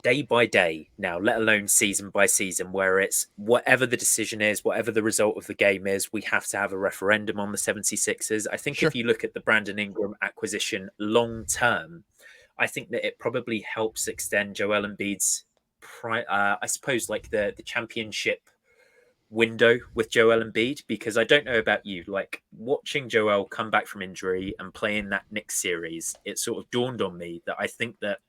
[SPEAKER 1] day by day now, let alone season by season, where it's whatever the decision is, whatever the result of the game is, we have to have a referendum on the 76ers. I think if you look at the Brandon Ingram acquisition long term, I think that it probably helps extend Joel Embiid's, I suppose, like the championship window with Joel Embiid, because I don't know about you, like watching Joel come back from injury and play in that Knicks series, it sort of dawned on me that I think that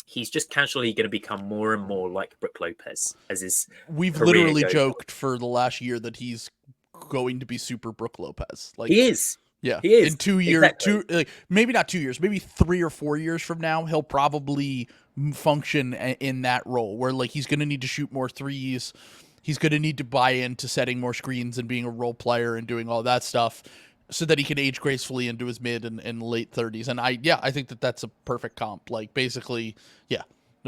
[SPEAKER 1] he's just casually going to become more and more like Brook Lopez as his
[SPEAKER 2] We've
[SPEAKER 1] career
[SPEAKER 2] literally
[SPEAKER 1] goes on.
[SPEAKER 2] joked for the last year that he's going to be super Brook Lopez. Like,
[SPEAKER 1] He is.
[SPEAKER 2] yeah,
[SPEAKER 1] He is.
[SPEAKER 2] in 2 years,
[SPEAKER 1] Exactly.
[SPEAKER 2] like maybe not 2 years, maybe 3 or 4 years from now, he'll probably function in that role where like he's going to need to shoot more threes. He's going to need to buy into setting more screens and being a role player and doing all that stuff so that he can age gracefully into his mid and late 30s. And I think that that's a perfect comp. Like basically, yeah.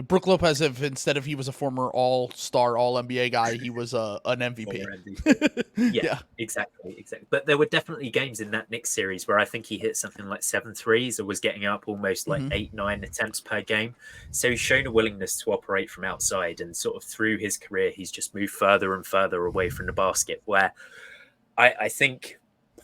[SPEAKER 2] Brook Lopez, if instead of he was a former all-star, all-NBA guy, he was an MVP.
[SPEAKER 1] Former MVP. Yeah,
[SPEAKER 2] Yeah.
[SPEAKER 1] exactly. But there were definitely games in that Knicks series where I think he hit something like 7 threes or was getting up almost like
[SPEAKER 2] Mhm.
[SPEAKER 1] 8-9 attempts per game. So he's shown a willingness to operate from outside, and sort of through his career, he's just moved further and further away from the basket. Where I think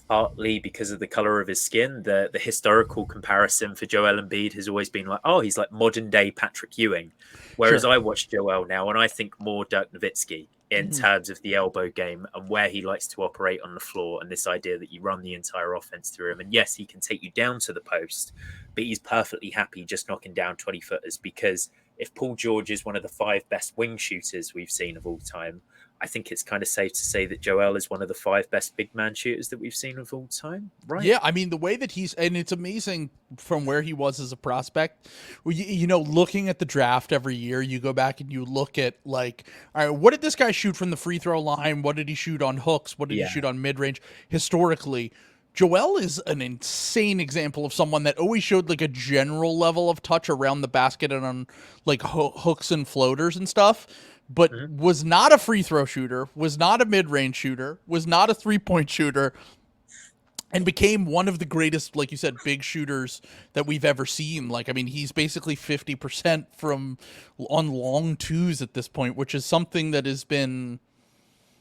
[SPEAKER 1] partly because of the color of his skin, the historical comparison for Joel Embiid has always been like, oh, he's like modern day Patrick Ewing. Whereas
[SPEAKER 2] Sure.
[SPEAKER 1] I watch Joel now and I think more Dirk Nowitzki in
[SPEAKER 2] Mhm.
[SPEAKER 1] terms of the elbow game and where he likes to operate on the floor, and this idea that you run the entire offense through him. And yes, he can take you down to the post, but he's perfectly happy just knocking down 20 footers, because if Paul George is one of the 5 best wing shooters we've seen of all time, I think it's kind of safe to say that Joel is one of the 5 best big man shooters that we've seen of all time, right?
[SPEAKER 2] Yeah, I mean the way that and it's amazing from where he was as a prospect. You know, looking at the draft every year, you go back and you look at like, all right, what did this guy shoot from the free throw line? What did he shoot on hooks? What did he
[SPEAKER 1] Yeah.
[SPEAKER 2] shoot on mid range? Historically, Joel is an insane example of someone that always showed like a general level of touch around the basket and on like hooks and floaters and stuff, but
[SPEAKER 1] Mhm.
[SPEAKER 2] was not a free throw shooter, was not a mid range shooter, was not a 3-point shooter, and became one of the greatest, like you said, big shooters that we've ever seen. Like, I mean, he's basically 50% from on long twos at this point, which is something that has been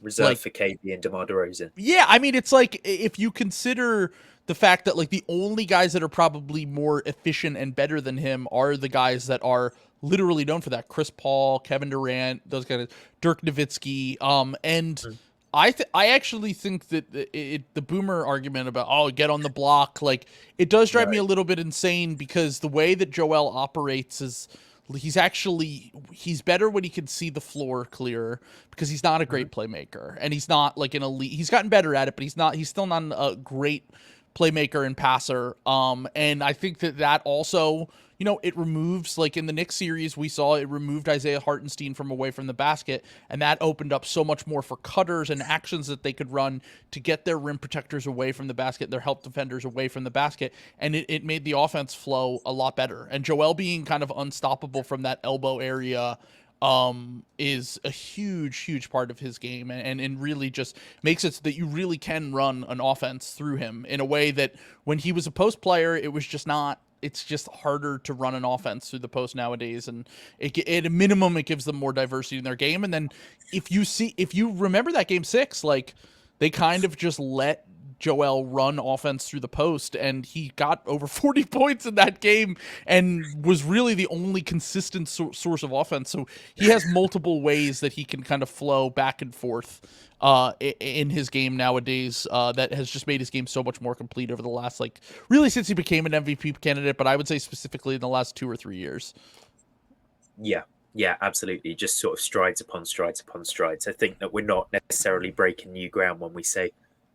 [SPEAKER 1] Reserved
[SPEAKER 2] like,
[SPEAKER 1] for KD and DeMar DeRozan.
[SPEAKER 2] yeah, I mean, it's like if you consider the fact that like the only guys that are probably more efficient and better than him are the guys that are literally known for that: Chris Paul, Kevin Durant, those guys, Dirk Nowitzki, and
[SPEAKER 1] Mhm.
[SPEAKER 2] I actually think that the boomer argument about, oh, get on the block, like it does drive me
[SPEAKER 1] Right.
[SPEAKER 2] a little bit insane, because the way that Joel operates is he's better when he can see the floor clearer, because he's not a
[SPEAKER 1] Mhm.
[SPEAKER 2] great playmaker and he's not like an elite. He's gotten better at it, but he's still not a great playmaker and passer. And I think that also, you know, it removes, like in the Knicks series, we saw it removed Isaiah Hartenstein from away from the basket, and that opened up so much more for cutters and actions that they could run to get their rim protectors away from the basket, their help defenders away from the basket, and it made the offense flow a lot better. And Joel being kind of unstoppable from that elbow area is a huge part of his game, and really just makes it so that you really can run an offense through him in a way that when he was a post player, it was just not. It's just harder to run an offense through the post nowadays, and at a minimum it gives them more diversity in their game. And then if you remember that game 6, like they kind of just let Joel run offense through the post, and he got over 40 points in that game and was really the only consistent source of offense. So he has multiple ways that he can kind of flow back and forth in his game nowadays, that has just made his game so much more complete over the last, like, really since he became an MVP candidate, but I would say specifically in the last 2 or 3 years.
[SPEAKER 1] Yeah. Yeah, absolutely. Just sort of strides upon strides upon strides. I think that we're not necessarily breaking new ground when we say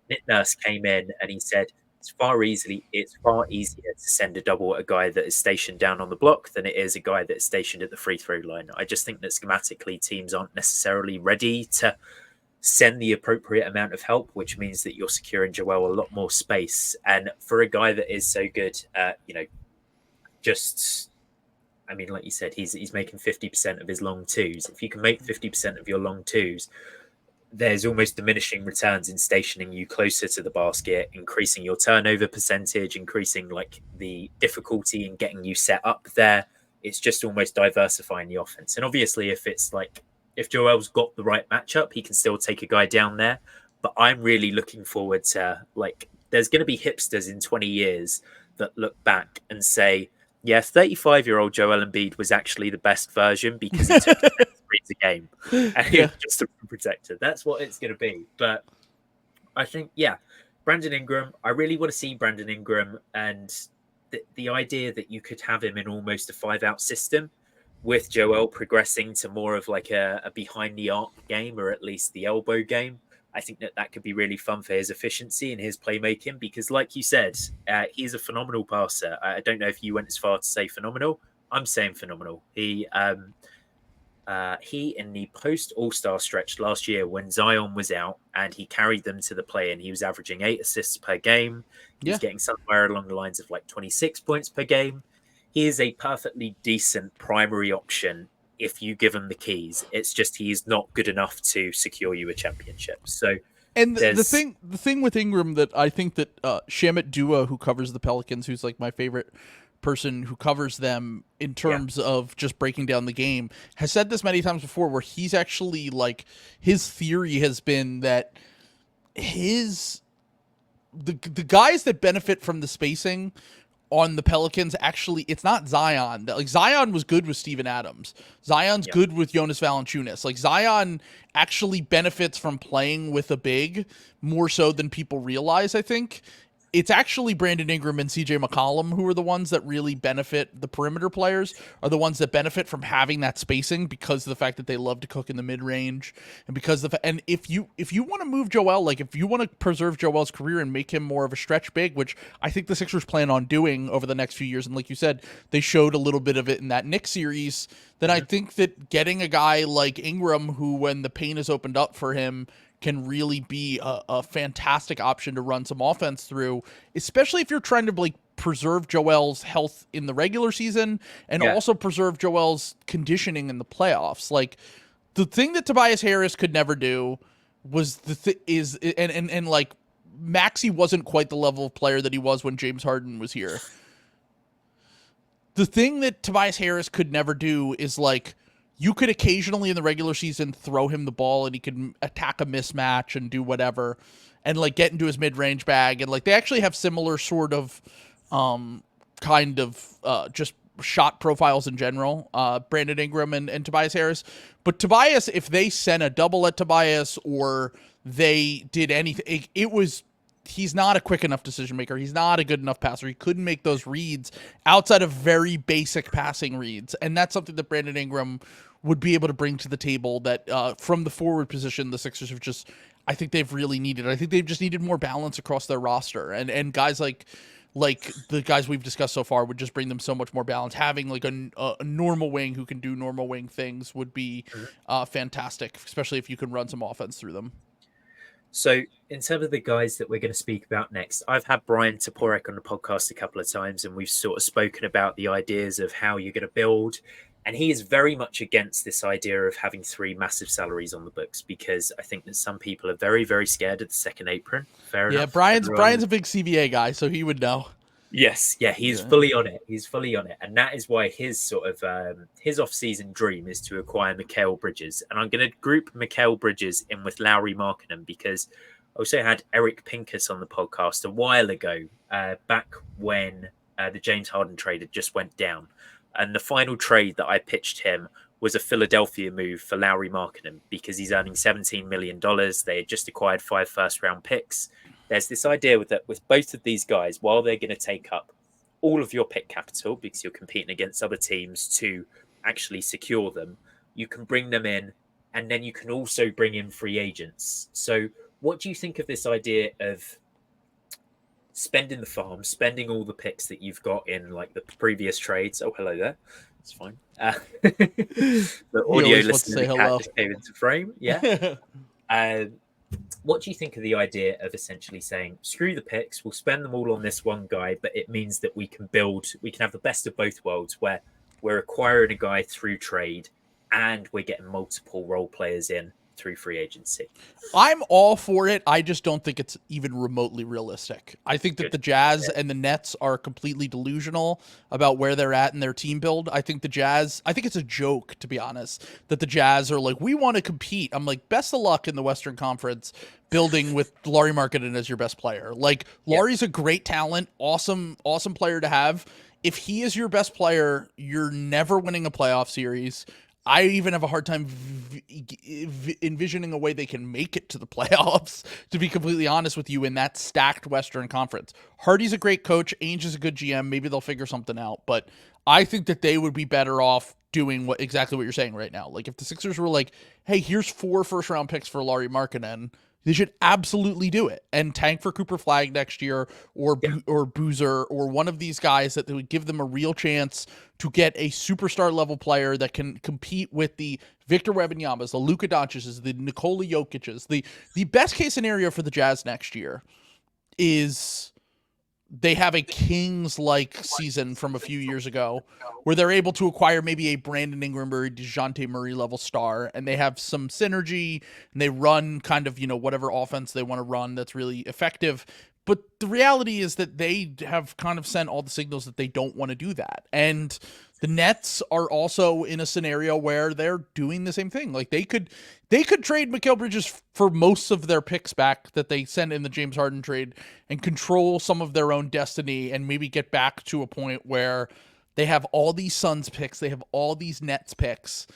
[SPEAKER 1] Nick Nurse came in and he said it's far easier to send a double at a guy that is stationed down on the block than it is a guy that's stationed at the free throw line. I just think that schematically teams aren't necessarily ready to send the appropriate amount of help, which means that you're securing Joel a lot more space. And for a guy that is so good at, just, I mean, like you said, he's making 50% of his long twos. If you can make 50% of your long twos, there's almost diminishing returns in stationing you closer to the basket, increasing your turnover percentage, increasing like the difficulty in getting you set up there. It's just almost diversifying the offense. And obviously, if Joel's got the right matchup, he can still take a guy down there. But I'm really looking forward to, like, there's going to be hipsters in 20 years that look back and say, yeah, 35-year-old Joel Embiid was actually the best version because he took 10 threes a game and he
[SPEAKER 2] Yeah.
[SPEAKER 1] was just a protector. That's what it's going to be. But I think, yeah, Brandon Ingram, I really want to see Brandon Ingram, and the idea that you could have him in almost a 5-out system with Joel progressing to more of like a behind the arc game, or at least the elbow game, I think that could be really fun for his efficiency and his playmaking. Because, like you said, he's a phenomenal passer. I don't know if you went as far to say phenomenal. I'm saying phenomenal. He in the post All-Star stretch last year when Zion was out and he carried them to the play, and he was averaging 8 assists per game. He was getting somewhere along the lines of like 26 points per game. He is a perfectly decent primary option if you give him the keys. It's just he's not good enough to secure you a championship. So,
[SPEAKER 2] and the thing with Ingram that I think that Shamit Dua, who covers the Pelicans, who's like my favorite person who covers them in terms of just breaking down the game, has said this many times before, where he's actually like, his theory has been that the guys that benefit from the spacing on the Pelicans, actually, it's not Zion. Like, Zion was good with Steven Adams. Zion's good with Jonas Valanciunas. Like, Zion actually benefits from playing with a big more so than people realize, I think. It's actually Brandon Ingram and CJ McCollum who are the ones that really benefit. The perimeter players are the ones that benefit from having that spacing because of the fact that they love to cook in the mid range, and and if you want to move Joel, like if you want to preserve Joel's career and make him more of a stretch big, which I think the Sixers plan on doing over the next few years, and like you said, they showed a little bit of it in that Knicks series. Then I think that getting a guy like Ingram, who when the paint is opened up for him, can really be a fantastic option to run some offense through, especially if you're trying to like preserve Joel's health in the regular season and also preserve Joel's conditioning in the playoffs. Like, the thing that Tobias Harris could never do was and like Maxey wasn't quite the level of player that he was when James Harden was here. The thing that Tobias Harris could never do is like, you could occasionally in the regular season throw him the ball and he could attack a mismatch and do whatever and like get into his mid-range bag. And like, they actually have similar sort of just shot profiles in general, Brandon Ingram and Tobias Harris. But Tobias, if they sent a double at Tobias or they did anything, he's not a quick enough decision maker. He's not a good enough passer. He couldn't make those reads outside of very basic passing reads. And that's something that Brandon Ingram would be able to bring to the table that from the forward position, the Sixers have just, I think they've really needed. I think they've just needed more balance across their roster. And guys like the guys we've discussed so far would just bring them so much more balance. Having like a normal wing who can do normal wing things would be fantastic, especially if you can run some offense through them.
[SPEAKER 1] So, in terms of the guys that we're going to speak about next, I've had Brian Toporek on the podcast a couple of times, and we've sort of spoken about the ideas of how you're going to build. And he is very much against this idea of having 3 massive salaries on the books, because I think that some people are very, very scared of the second apron. Fair enough.
[SPEAKER 2] Brian's a big CBA guy, so he would know.
[SPEAKER 1] Yes, he's fully on it. He's fully on it. And that is why his sort of his off-season dream is to acquire Mikal Bridges. And I'm going to group Mikal Bridges in with Lauri Markkanen, because I also had Eric Pincus on the podcast a while ago, back when the James Harden trade had just went down. And the final trade that I pitched him was a Philadelphia move for Lauri Markkanen, because he's earning $17 million. They had just acquired 5 first-round picks. There's this idea with both of these guys, while they're going to take up all of your pick capital because you're competing against other teams to actually secure them, you can bring them in, and then you can also bring in free agents. So what do you think of this idea of spending the farm, spending all the picks that you've got in like the previous trades? Oh, hello there. It's fine. The audio listener just came into frame. Yeah. What do you think of the idea of essentially saying, screw the picks, we'll spend them all on this one guy, but it means that we can have the best of both worlds, where we're acquiring a guy through trade and we're getting multiple role players in through free agency?
[SPEAKER 2] I'm all for it. I just don't think it's even remotely realistic. I think that the Jazz and the Nets are completely delusional about where they're at in their team build. I think it's a joke, to be honest, that the Jazz are like, we want to compete. I'm like, best of luck in the Western Conference building with Lauri Markkanen as your best player. Like, Lauri's a great talent, awesome player to have. If he is your best player, you're never winning a playoff series. I even have a hard time envisioning a way they can make it to the playoffs, to be completely honest with you, in that stacked Western Conference. Hardy's a great coach. Ainge is a good GM. Maybe they'll figure something out. But I think that they would be better off doing exactly what you're saying right now. Like if the Sixers were like, hey, here's 4 first-round picks for Lauri Markkanen, they should absolutely do it and tank for Cooper Flagg next year, or Boozer, or one of these guys that they would give them a real chance to get a superstar level player that can compete with the Victor Wembanyama's, the Luka Doncic's, the Nikola Jokic's. The best case scenario for the Jazz next year is they have a Kings-like season from a few years ago where they're able to acquire maybe a Brandon Ingram or DeJounte Murray level star, and they have some synergy, and they run kind of, whatever offense they want to run that's really effective. But the reality is that they have kind of sent all the signals that they don't want to do that. And the Nets are also in a scenario where they're doing the same thing. Like they could trade Mikal Bridges for most of their picks back that they sent in the James Harden trade and control some of their own destiny, and maybe get back to a point where they have all these Suns picks, they have all these Nets picks,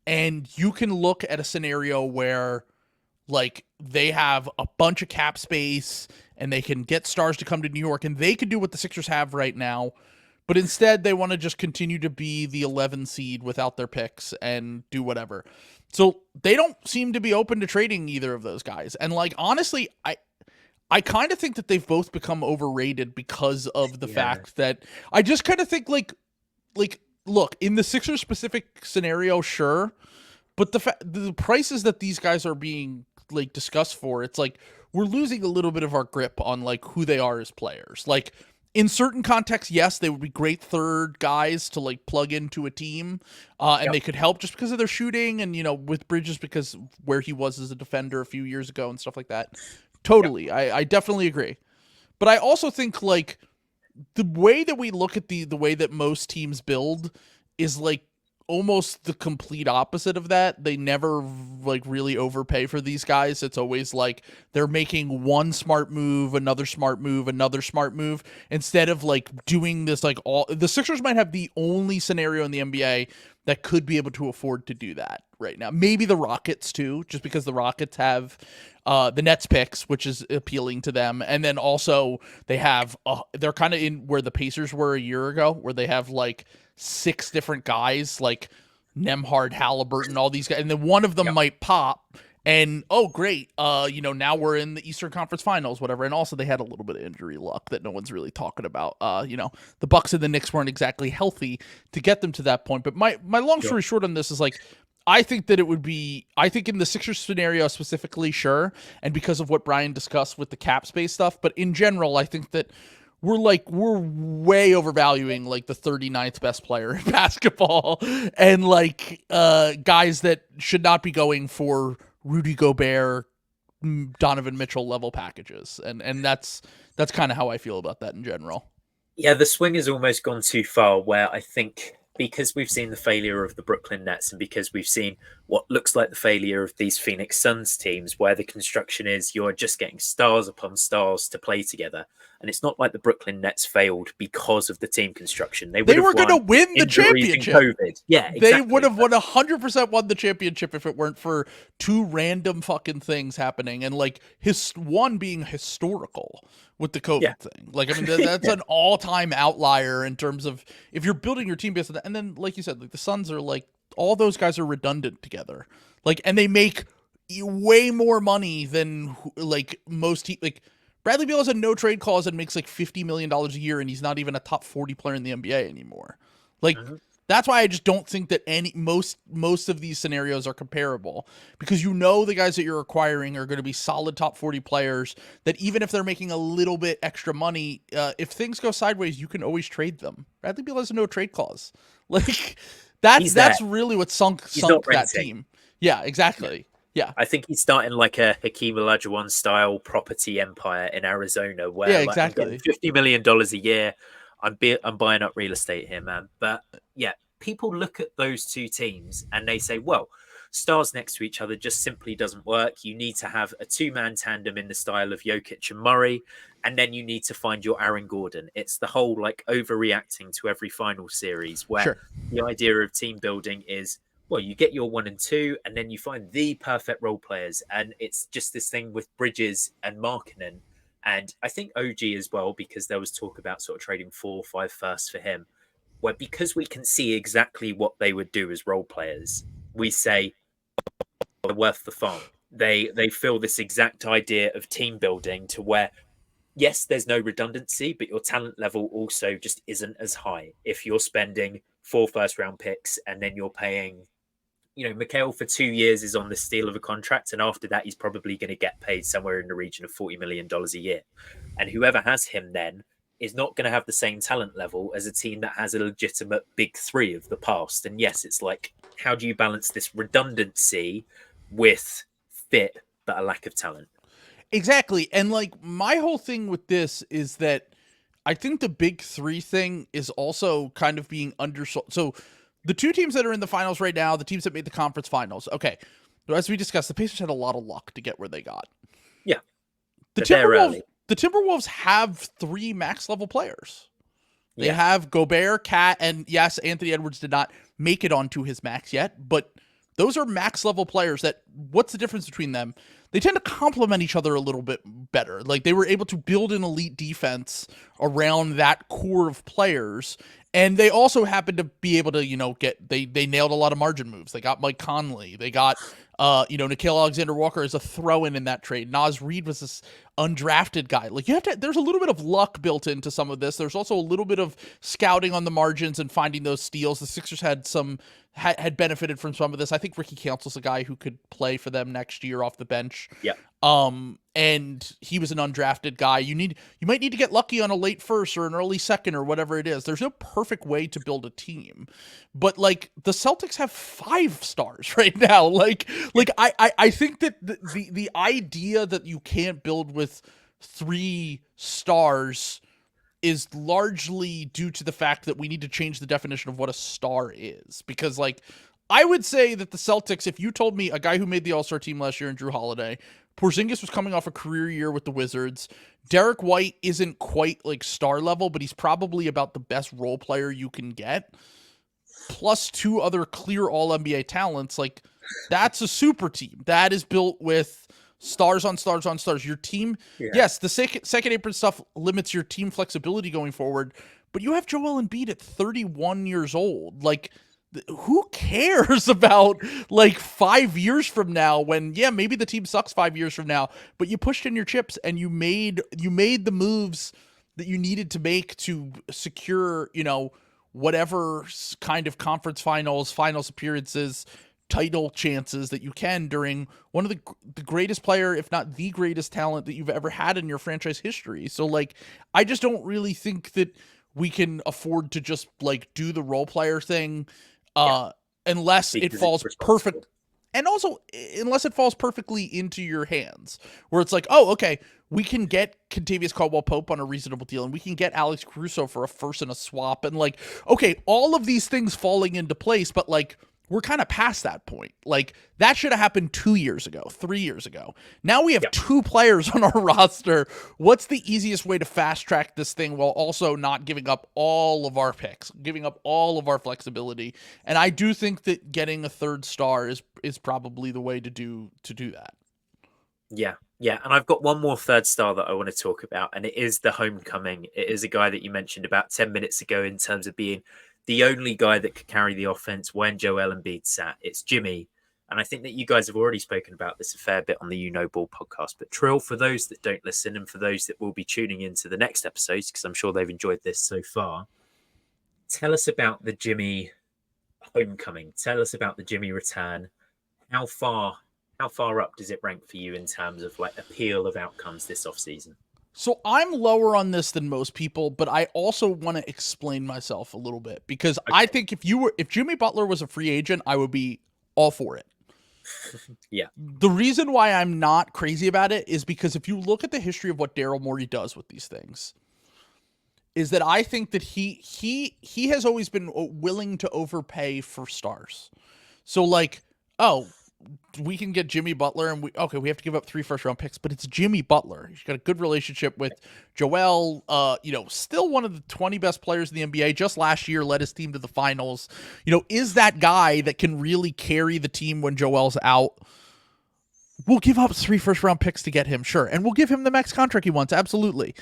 [SPEAKER 2] and you can look at a scenario where like they have a bunch of cap space and they can get stars to come to New York, and they could do what the Sixers have right now. But instead, they want to just continue to be the 11 seed without their picks and do whatever. So they don't seem to be open to trading either of those guys. And like, honestly, I kind of think that they've both become overrated because of the fact that I just kind of think like, look, in the Sixers specific scenario, sure. But the prices that these guys are being like discussed for, it's like we're losing a little bit of our grip on like who they are as players. Like, in certain contexts, yes, they would be great third guys to like plug into a team, and they could help just because of their shooting, and with Bridges because where he was as a defender a few years ago and stuff like that. Totally, I definitely agree. But I also think like the way that we look at the way that most teams build is like almost the complete opposite of that. They never like really overpay for these guys. It's always like they're making one smart move, another smart move, another smart move, instead of like doing this like all the Sixers might have the only scenario in the NBA that could be able to afford to do that right now. Maybe the Rockets too, just because the Rockets have the Nets picks, which is appealing to them. And then also they have, they're kind of in where the Pacers were a year ago, where they have like 6 different guys like Nembhard, Halliburton, all these guys. And then one of them might pop and, oh, great. Now we're in the Eastern Conference Finals, whatever. And also they had a little bit of injury luck that no one's really talking about. The Bucks and the Knicks weren't exactly healthy to get them to that point. But my long story short on this is like, I think in the Sixers scenario specifically, sure. And because of what Brian discussed with the cap space stuff, but in general, I think that we're way overvaluing like the 39th best player in basketball, and like guys that should not be going for Rudy Gobert, Donovan Mitchell level packages. And that's kind of how I feel about that in general.
[SPEAKER 1] Yeah, the swing has almost gone too far, where I think because we've seen the failure of the Brooklyn Nets, and because we've seen what looks like the failure of these Phoenix Suns teams, where the construction is you're just getting stars upon stars to play together. And it's not like the Brooklyn Nets failed because of the team construction. They were
[SPEAKER 2] going to win the championship.
[SPEAKER 1] COVID. Yeah, exactly.
[SPEAKER 2] They would have 100% won the championship if it weren't for 2 random fucking things happening, and like one being historical with the COVID thing. Like, I mean, that's an all-time outlier in terms of if you're building your team based on that. And then, like you said, like the Suns are like, all those guys are redundant together. Like, and they make way more money than like most teams. Like, Bradley Beal has a no trade clause and makes like $50 million a year, and he's not even a top 40 player in the NBA anymore. Like, that's why I just don't think that most of these scenarios are comparable, because the guys that you're acquiring are going to be solid top 40 players that even if they're making a little bit extra money, if things go sideways, you can always trade them. Bradley Beal has a no trade clause. Like, that's really what sunk that team. Yeah, exactly. Yeah,
[SPEAKER 1] I think he's starting like a Hakeem Olajuwon style property empire in Arizona, where
[SPEAKER 2] exactly.
[SPEAKER 1] I'm getting $50 million a year. I'm buying up real estate here, man. But yeah, people look at those two teams and they say, well, stars next to each other just simply doesn't work. You need to have a 2-man tandem in the style of Jokic and Murray, and then you need to find your Aaron Gordon. It's the whole like overreacting to every final series, where the idea of team building is, well, you get your 1 and 2, and then you find the perfect role players. And it's just this thing with Bridges and Markkanen. And I think OG as well, because there was talk about sort of trading 4 or 5 firsts for him. where because we can see exactly what they would do as role players, we say they're worth the farm. They feel this exact idea of team building to where yes, there's no redundancy, but your talent level also just isn't as high. If you're spending 4 first-round picks and then you're paying, Mikhail for 2 years is on the steal of a contract, and after that, he's probably going to get paid somewhere in the region of $40 million a year. And whoever has him then is not going to have the same talent level as a team that has a legitimate big three of the past. And yes, it's like, how do you balance this redundancy with fit, but a lack of talent?
[SPEAKER 2] Exactly. And like my whole thing with this is that I think the big three thing is also kind of being undersold. So the two teams that are in the finals right now, the teams that made the conference finals. Okay. As we discussed, the Pacers had a lot of luck to get where they got.
[SPEAKER 1] Yeah.
[SPEAKER 2] The Timberwolves have 3 max level players. They have Gobert, Cat, and yes, Anthony Edwards did not make it onto his max yet, but those are max level players that what's the difference between them? They tend to complement each other a little bit better. Like they were able to build an elite defense around that core of players. And they also happen to be able to, they nailed a lot of margin moves. They got Mike Conley. They got, Nickeil Alexander-Walker as a throw-in that trade. Nas Reed was this undrafted guy. Like there's a little bit of luck built into some of this. There's also a little bit of scouting on the margins and finding those steals. The Sixers had benefited from some of this. I think Ricky Council's a guy who could play for them next year off the bench.
[SPEAKER 1] Yeah.
[SPEAKER 2] And he was an undrafted guy. You might need to get lucky on a late first or an early second or whatever it is. There's no perfect way to build a team, but like the Celtics have 5 stars right now. I think that the idea that you can't build with 3 stars is largely due to the fact that we need to change the definition of what a star is. Because like, I would say that the Celtics, if you told me a guy who made the All-Star team last year in Drew Holiday, Porzingis was coming off a career year with the Wizards, Derek White isn't quite like star level, but he's probably about the best role player you can get, plus 2 other clear All-NBA talents, like that's a super team. That is built with stars on stars on stars. Your team, yes, the second apron stuff limits your team flexibility going forward, but you have Joel Embiid at 31 years old. Like, who cares about like 5 years from now when, maybe the team sucks 5 years from now, but you pushed in your chips and you made the moves that you needed to make to secure, whatever kind of conference finals appearances, title chances that you can during one of the greatest player, if not the greatest talent that you've ever had in your franchise history. So like, I just don't really think that we can afford to just like do the role player thing unless it falls perfect. And also, unless it falls perfectly into your hands, where it's like, oh, okay, we can get Kentavious Caldwell-Pope on a reasonable deal, and we can get Alex Caruso for a first and a swap, and like, okay, all of these things falling into place, but like, we're kind of past that point. Like, that should have happened 2 years ago, 3 years ago. Now we have 2 players on our roster. What's the easiest way to fast track this thing while also not giving up all of our picks, giving up all of our flexibility? And I do think that getting a 3rd star is probably the way to do that.
[SPEAKER 1] Yeah. And I've got one more 3rd star that I want to talk about, and it is the homecoming. It is a guy that you mentioned about 10 minutes ago in terms of being the only guy that could carry the offense when Joel Embiid sat. It's Jimmy. And I think that you guys have already spoken about this a fair bit on the You Know Ball podcast. But Trill, for those that don't listen and for those that will be tuning into the next episodes, because I'm sure they've enjoyed this so far, tell us about the Jimmy homecoming. Tell us about the Jimmy return. How far up does it rank for you in terms of like appeal of outcomes this offseason?
[SPEAKER 2] So I'm lower on this than most people, but I also want to explain myself a little bit because I think if Jimmy Butler was a free agent, I would be all for it.
[SPEAKER 1] Yeah.
[SPEAKER 2] The reason why I'm not crazy about it is because if you look at the history of what Daryll Morey does with these things, is that I think that he has always been willing to overpay for stars. So like, oh, we can get Jimmy Butler and we have to give up 3 first-round picks, but it's Jimmy Butler. He's got a good relationship with Joel, still one of the 20 best players in the NBA. Just last year led his team to the finals. Is that guy that can really carry the team when Joel's out. We'll give up 3 first-round picks to get him, sure. And we'll give him the max contract he wants, absolutely.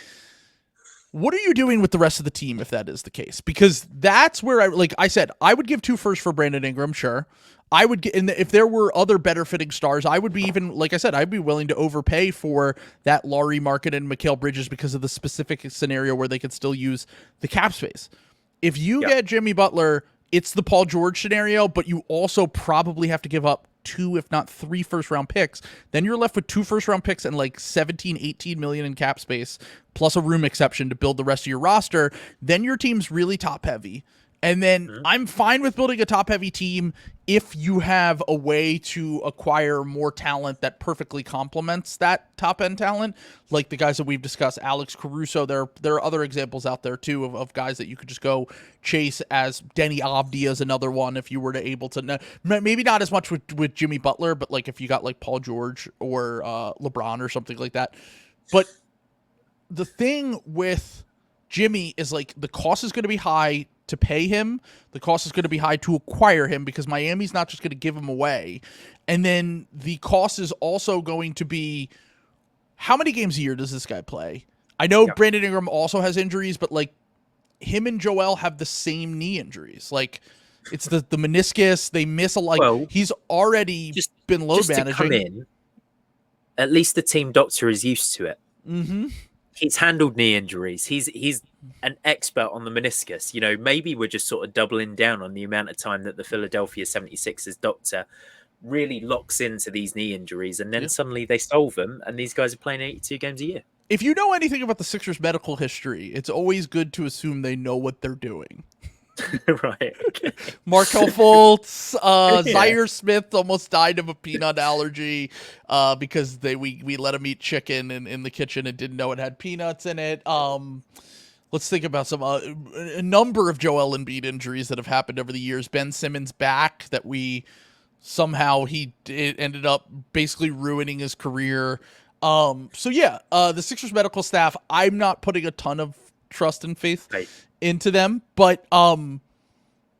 [SPEAKER 2] What are you doing with the rest of the team if that is the case? Because that's where like I said, I would give 2 firsts for Brandon Ingram, sure. I would get, and if there were other better fitting stars, I would be even, like I said, I'd be willing to overpay for that Laurie Market and Mikal Bridges because of the specific scenario where they could still use the cap space. If you get Jimmy Butler, it's the Paul George scenario, but you also probably have to give up 2, if not 3 first-round picks. Then you're left with 2 first-round picks and like 17, 18 million in cap space, plus a room exception to build the rest of your roster. Then your team's really top-heavy. And then I'm fine with building a top-heavy team if you have a way to acquire more talent that perfectly complements that top-end talent, like the guys that we've discussed, Alex Caruso. There are other examples out there, too, of guys that you could just go chase, as Denny Avdia is another one if you were to able to. Maybe not as much with Jimmy Butler, but like if you got like Paul George or LeBron or something like that. But the thing with Jimmy is like the cost is going to be high to pay him. The cost is going to be high to acquire him because Miami's not just going to give him away. And then the cost is also going to be, how many games a year does this guy play? I know Brandon Ingram also has injuries, but like him and Joel have the same knee injuries. Like it's the meniscus. They miss a lot. Well, he's already been load managing.
[SPEAKER 1] To come in, at least the team doctor is used to it.
[SPEAKER 2] Mm-hmm.
[SPEAKER 1] He's handled knee injuries. He's an expert on the meniscus. You know, maybe we're just sort of doubling down on the amount of time that the Philadelphia 76ers doctor really locks into these knee injuries, and then suddenly they solve them, and these guys are playing 82 games a year.
[SPEAKER 2] If you know anything about the Sixers' medical history, it's always good to assume they know what they're doing.
[SPEAKER 1] Right. Okay.
[SPEAKER 2] Markel Fultz, Zaire Smith almost died of a peanut allergy because we let him eat chicken in the kitchen and didn't know it had peanuts in it. Let's think about some a number of Joel Embiid injuries that have happened over the years. Ben Simmons back that we somehow it ended up basically ruining his career. The Sixers medical staff, I'm not putting a ton of trust and faith into them, but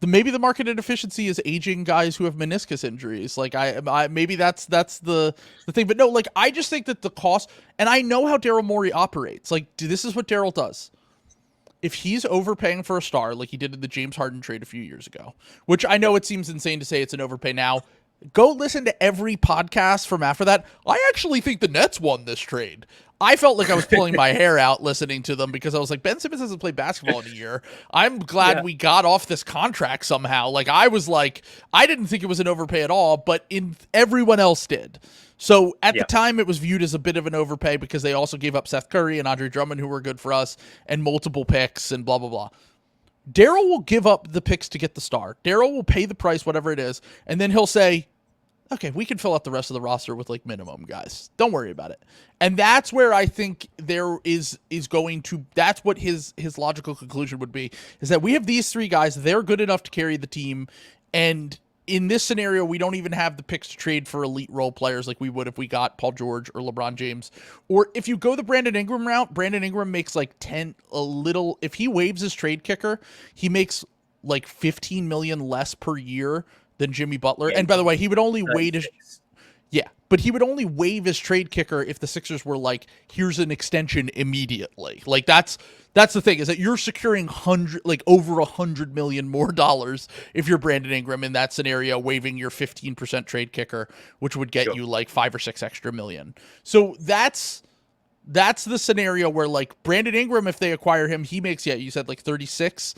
[SPEAKER 2] maybe the market inefficiency is aging guys who have meniscus injuries. Like I maybe that's the thing, but no, like I just think that the cost, and I know how Daryll Morey operates. Like this is what Daryll does. If he's overpaying for a star, like he did in the James Harden trade a few years ago, which I know it seems insane to say it's an overpay now. Go listen to every podcast from after that. I actually think the Nets won this trade. I felt like I was pulling my hair out listening to them because I was like, Ben Simmons hasn't played basketball in a year. I'm glad we got off this contract somehow. Like I was like, I didn't think it was an overpay at all, but everyone else did. So at the time, it was viewed as a bit of an overpay because they also gave up Seth Curry and Andre Drummond, who were good for us, and multiple picks and blah, blah, blah. Daryll will give up the picks to get the star. Daryll will pay the price, whatever it is, and then he'll say, okay, we can fill out the rest of the roster with like minimum guys. Don't worry about it. And that's where I think there is going to, that's what his logical conclusion would be, is that we have these 3 guys. They're good enough to carry the team. And in this scenario, we don't even have the picks to trade for elite role players like we would if we got Paul George or LeBron James. Or if you go the Brandon Ingram route, Brandon Ingram makes like if he waives his trade kicker, he makes like 15 million less per year than Jimmy Butler. And by the way, he would only waive his trade kicker if the Sixers were like, here's an extension immediately. Like that's the thing, is that you're securing over $100 million more dollars if you're Brandon Ingram in that scenario, waiving your 15% trade kicker, which would get you like 5 or 6 extra million. So that's the scenario where like Brandon Ingram, if they acquire him, he makes, you said like 36.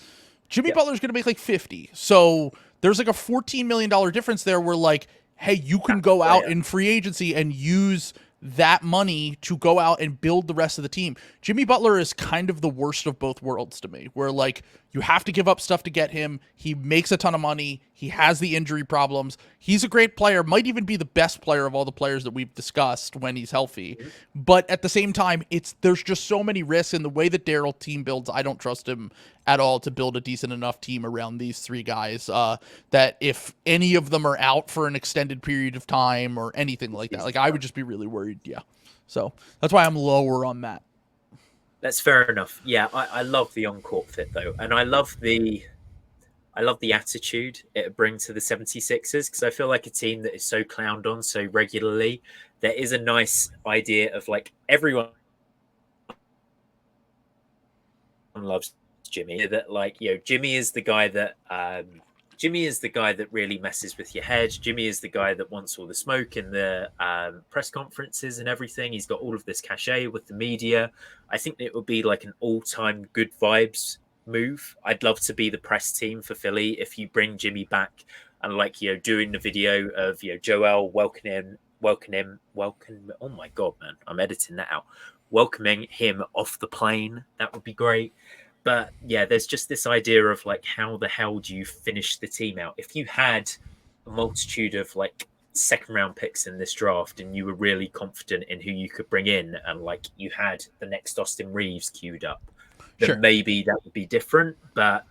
[SPEAKER 2] Jimmy Butler's going to make like 50. So there's like a $14 million difference there where like, hey, you can go out in free agency and use that money to go out and build the rest of the team. Jimmy Butler is kind of the worst of both worlds to me, where like you have to give up stuff to get him. He makes a ton of money. He has the injury problems. He's a great player, might even be the best player of all the players that we've discussed when he's healthy. But at the same time, there's just so many risks in the way that Daryll team builds. I don't trust him at all to build a decent enough team around these 3 guys that if any of them are out for an extended period of time or anything like that, like I would just be really worried. Yeah. So that's why I'm lower on that.
[SPEAKER 1] That's fair enough. Yeah, I love the on-court fit though, and I love the attitude it brings to the 76ers, because I feel like a team that is so clowned on so regularly, there is a nice idea of like everyone loves Jimmy. That like Jimmy is the guy that really messes with your head. Jimmy is the guy that wants all the smoke in the press conferences and everything. He's got all of this cachet with the media. I think it would be like an all-time good vibes move. I'd love to be the press team for Philly if you bring Jimmy back and like doing the video of Joel welcome. Oh my god, man, I'm editing that out. Welcoming him off the plane. That would be great. But yeah, there's just this idea of like, how the hell do you finish the team out? If you had a multitude of like second round picks in this draft and you were really confident in who you could bring in, and like you had the next Austin Reeves queued up, then maybe that would be different. But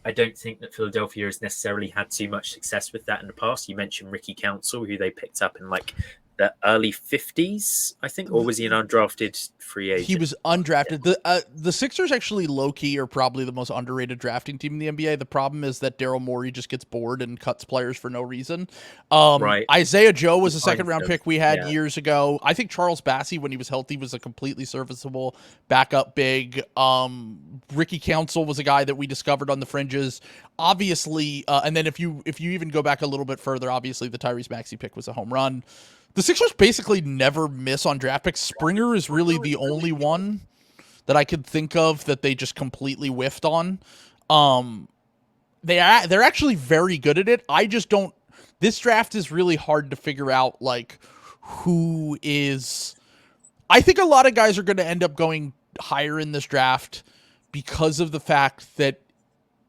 [SPEAKER 1] I don't think that Philadelphia has necessarily had too much success with that in the past. You mentioned Ricky Council, who they picked up in like the early 50s, I think, or was he an undrafted free agent?
[SPEAKER 2] He was undrafted. The Sixers actually low-key are probably the most underrated drafting team in the NBA. The problem is that Daryll Morey just gets bored and cuts players for no reason.
[SPEAKER 1] Right.
[SPEAKER 2] Isaiah Joe was a second-round pick we had years ago. I think Charles Bassey, when he was healthy, was a completely serviceable backup big. Ricky Council was a guy that we discovered on the fringes. Obviously, and then if you even go back a little bit further, obviously the Tyrese Maxey pick was a home run. The Sixers basically never miss on draft picks. Springer is really the only one that I could think of that they just completely whiffed on. They're actually very good at it. I just don't. This draft is really hard to figure out like who is. I think a lot of guys are going to end up going higher in this draft because of the fact that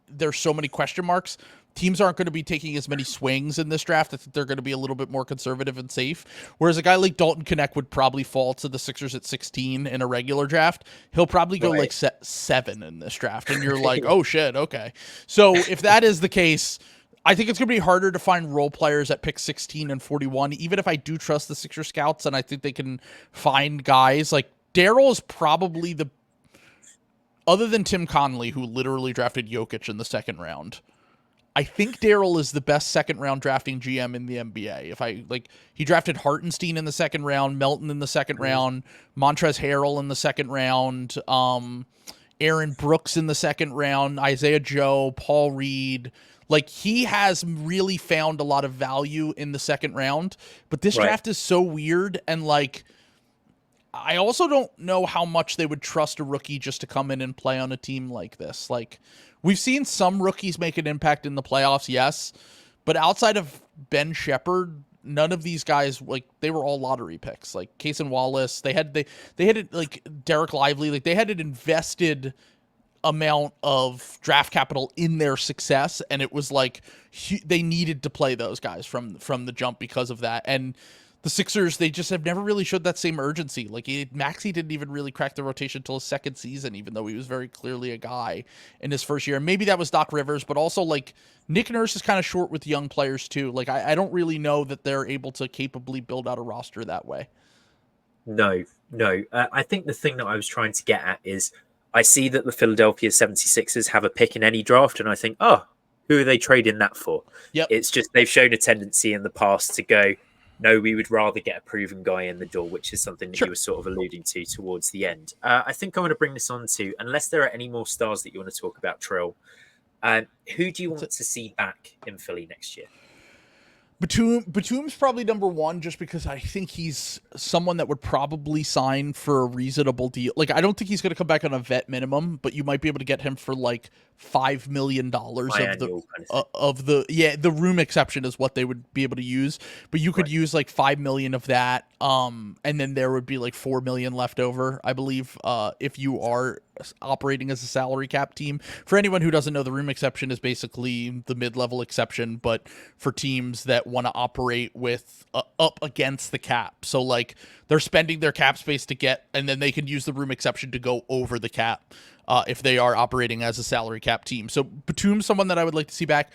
[SPEAKER 2] there's so many question marks. Teams aren't going to be taking as many swings in this draft. I think they're going to be a little bit more conservative and safe. Whereas a guy like Dalton Knecht would probably fall to the Sixers at 16 in a regular draft. He'll probably go like 7 in this draft. And you're like, oh shit, okay. So if that is the case, I think it's going to be harder to find role players at pick 16 and 41, even if I do trust the Sixer scouts and I think they can find guys. Like Daryll is probably the, other than Tim Connolly, who literally drafted Jokic in the second round, I think Daryll is the best second-round drafting GM in the NBA. He drafted Hartenstein in the second round, Melton in the second round, Montrezl Harrell in the second round, Aaron Brooks in the second round, Isaiah Joe, Paul Reed. Like, he has really found a lot of value in the second round. But this draft is so weird, and, like, I also don't know how much they would trust a rookie just to come in and play on a team like this. Like, we've seen some rookies make an impact in the playoffs, yes, but outside of Ben Shepherd, none of these guys, like, they were all lottery picks. Like Cason Wallace, they had it, like Derek Lively, like they had an invested amount of draft capital in their success, and it was like they needed to play those guys from the jump because of that. And the Sixers, they just have never really showed that same urgency. Like, Maxey didn't even really crack the rotation until his second season, even though he was very clearly a guy in his first year. And maybe that was Doc Rivers, but also, like, Nick Nurse is kind of short with young players, too. Like, I don't really know that they're able to capably build out a roster that way.
[SPEAKER 1] No. I think the thing that I was trying to get at is I see that the Philadelphia 76ers have a pick in any draft, and I think, oh, who are they trading that for?
[SPEAKER 2] Yep.
[SPEAKER 1] It's just they've shown a tendency in the past to go, no, we would rather get a proven guy in the door, which is something that you were sort of alluding to towards the end. I think I want to bring this on to, unless there are any more stars that you want to talk about, Trill, who do you want to see back in Philly next year?
[SPEAKER 2] Batum's probably number one, just because I think he's someone that would probably sign for a reasonable deal. Like, I don't think he's going to come back on a vet minimum, but you might be able to get him for like $5 million the room exception is what they would be able to use, but you could use like $5 million of that, and then there would be like $4 million left over, I believe, if you are operating as a salary cap team. For anyone who doesn't know, the room exception is basically the mid-level exception, but for teams that want to operate with up against the cap. So like they're spending their cap space to get, and then they can use the room exception to go over the cap if they are operating as a salary cap team. So Batum's someone that I would like to see back.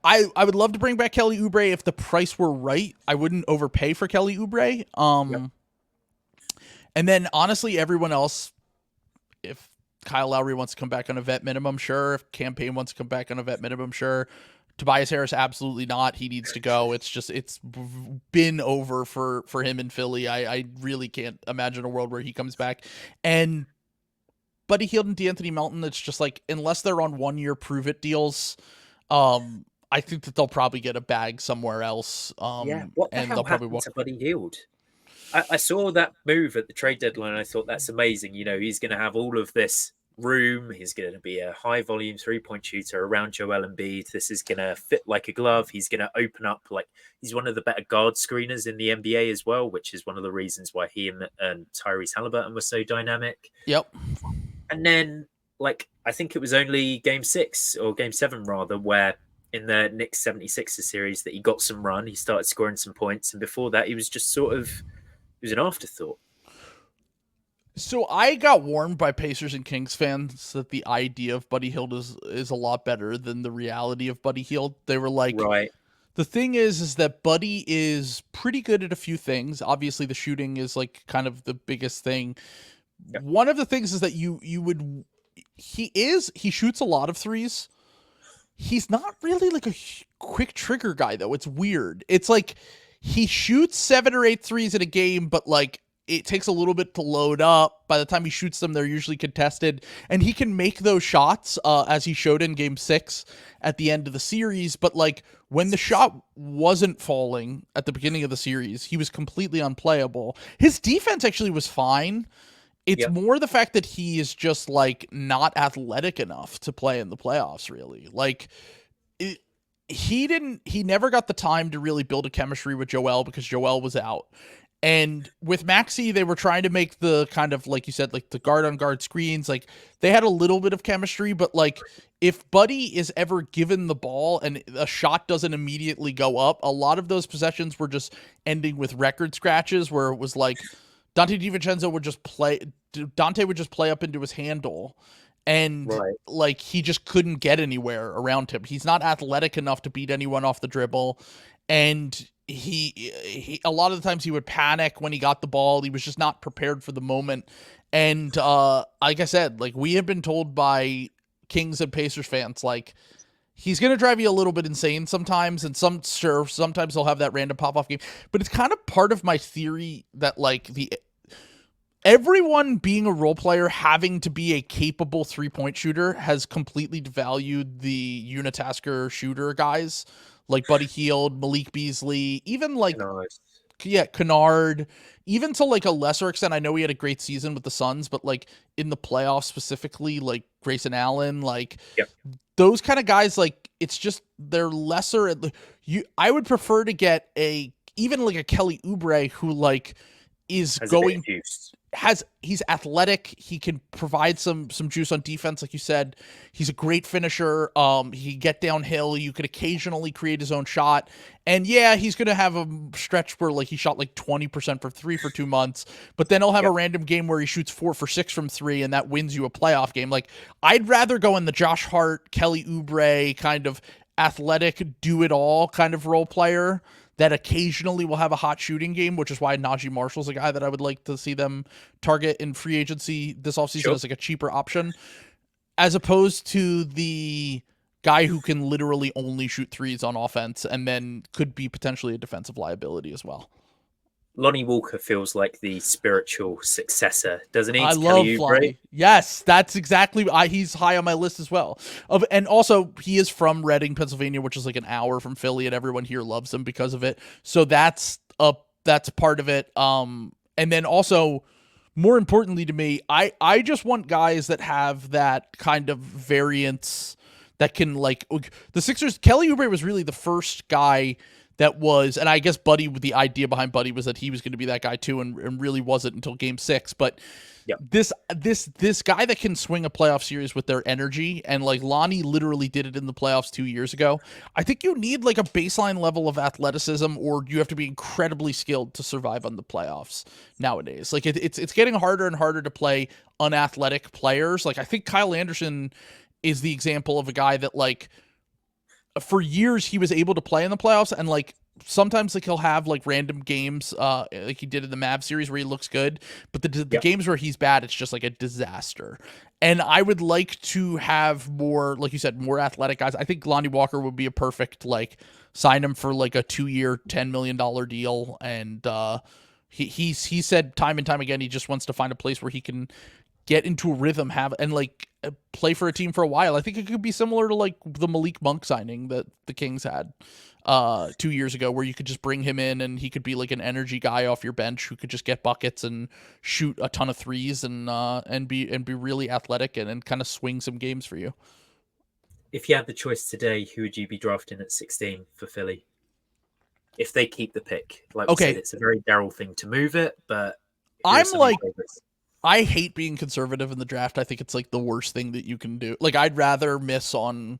[SPEAKER 2] I would love to bring back Kelly Oubre if the price were right. I wouldn't overpay for Kelly Oubre. And then honestly, everyone else, if Kyle Lowry wants to come back on a vet minimum, sure. If Cam Payne wants to come back on a vet minimum, sure. Tobias Harris, absolutely not. He needs to go. It's been over for him in Philly. I really can't imagine a world where he comes back. And Buddy Hield and D'Anthony Melton, it's just like, unless they're on 1-year prove-it deals, I think that they'll probably get a bag somewhere else,
[SPEAKER 1] Yeah, what the
[SPEAKER 2] and
[SPEAKER 1] hell
[SPEAKER 2] they'll probably
[SPEAKER 1] happened
[SPEAKER 2] walk.
[SPEAKER 1] to Buddy Hield? I saw that move at the trade deadline. I thought that's amazing. He's going to have all of this room. He's going to be a high volume 3-point shooter around Joel Embiid. This is going to fit like a glove. He's going to open up he's one of the better guard screeners in the NBA as well, which is one of the reasons why he and Tyrese Halliburton were so dynamic.
[SPEAKER 2] Yep.
[SPEAKER 1] And then, I think it was only game 6 or game 7 rather, where in the Knicks 76ers series that he got some run. He started scoring some points. And before that, he was just he was an afterthought.
[SPEAKER 2] So I got warned by Pacers and Kings fans that the idea of Buddy Hield is a lot better than the reality of Buddy Hield. They were like,
[SPEAKER 1] right.
[SPEAKER 2] The thing is that Buddy is pretty good at a few things. Obviously, the shooting is kind of the biggest thing. Yep. One of the things is that he shoots a lot of threes. He's not really a quick trigger guy, though. It's weird. It's he shoots 7 or 8 threes in a game, but it takes a little bit to load up. By the time he shoots them, they're usually contested, and he can make those shots, as he showed in game 6 at the end of the series. But when the shot wasn't falling at the beginning of the series, he was completely unplayable. His defense actually was fine. It's more the fact that he is just not athletic enough to play in the playoffs, really. He never got the time to really build a chemistry with Joel because Joel was out. And with Maxey, they were trying to make the kind of, like you said, the guard on guard screens. They had a little bit of chemistry, but if Buddy is ever given the ball and a shot doesn't immediately go up, a lot of those possessions were just ending with record scratches where it was Dante DiVincenzo would just play. Dante would just play up into his handle, and he just couldn't get anywhere around him. He's not athletic enough to beat anyone off the dribble, and he a lot of the times he would panic when he got the ball. He was just not prepared for the moment. And like I said, we have been told by Kings and Pacers fans, he's going to drive you a little bit insane sometimes, and sometimes he'll have that random pop-off game. But it's kind of part of my theory that everyone being a role player having to be a capable 3-point shooter has completely devalued the unitasker shooter guys like Buddy Hield, Malik Beasley, even Kennard, even to a lesser extent. I know he had a great season with the Suns, but in the playoffs specifically, Grayson Allen, those kind of guys, it's just they're lesser. I would prefer to get even a Kelly Oubre who is going. He's athletic. He can provide some juice on defense, like you said. He's a great finisher. He can get downhill. You could occasionally create his own shot. And yeah, he's going to have a stretch where he shot 20% for 3 for 2 months, but then he'll have a random game where he shoots 4 for 6 from 3, and that wins you a playoff game. I'd rather go in the Josh Hart, Kelly Oubre kind of athletic, do it all kind of role player that occasionally will have a hot shooting game, which is why Najee Marshall's a guy that I would like to see them target in free agency this offseason as a cheaper option, as opposed to the guy who can literally only shoot threes on offense and then could be potentially a defensive liability as well.
[SPEAKER 1] Lonnie Walker feels like the spiritual successor, doesn't he?
[SPEAKER 2] I love Lonnie. Yes, that's exactly. He's high on my list as well. And also, he is from Reading, Pennsylvania, which is an hour from Philly, and everyone here loves him because of it. So that's part of it. And then also, more importantly to me, I just want guys that have that kind of variance that can the Sixers. Kelly Oubre was really the first guy that was, and I guess Buddy, the idea behind Buddy was that he was going to be that guy too, and really wasn't until game 6. But this guy that can swing a playoff series with their energy, and Lonnie literally did it in the playoffs 2 years ago. I think you need a baseline level of athleticism, or you have to be incredibly skilled to survive on the playoffs nowadays. It's getting harder and harder to play unathletic players. I think Kyle Anderson is the example of a guy that for years he was able to play in the playoffs, and sometimes he'll have random games like he did in the Mavs series where he looks good, but the games where he's bad, it's just a disaster. And I would like to have more, like you said, more athletic guys. I think Lonnie Walker would be a perfect sign him for a 2-year $10 million deal, and he said time and time again he just wants to find a place where he can get into a rhythm, play for a team for a while. I think it could be similar to like the Malik Monk signing that the Kings had 2 years ago, where you could just bring him in and he could be like an energy guy off your bench who could just get buckets and shoot a ton of threes and be really athletic and kind of swing some games for you.
[SPEAKER 1] If you had the choice today, who would you be drafting at 16 for Philly? If they keep the pick, like we said, it's a very Daryll thing to move it, but
[SPEAKER 2] I'm like, I hate being conservative in the draft. I think it's like the worst thing that you can do. Like, I'd rather miss on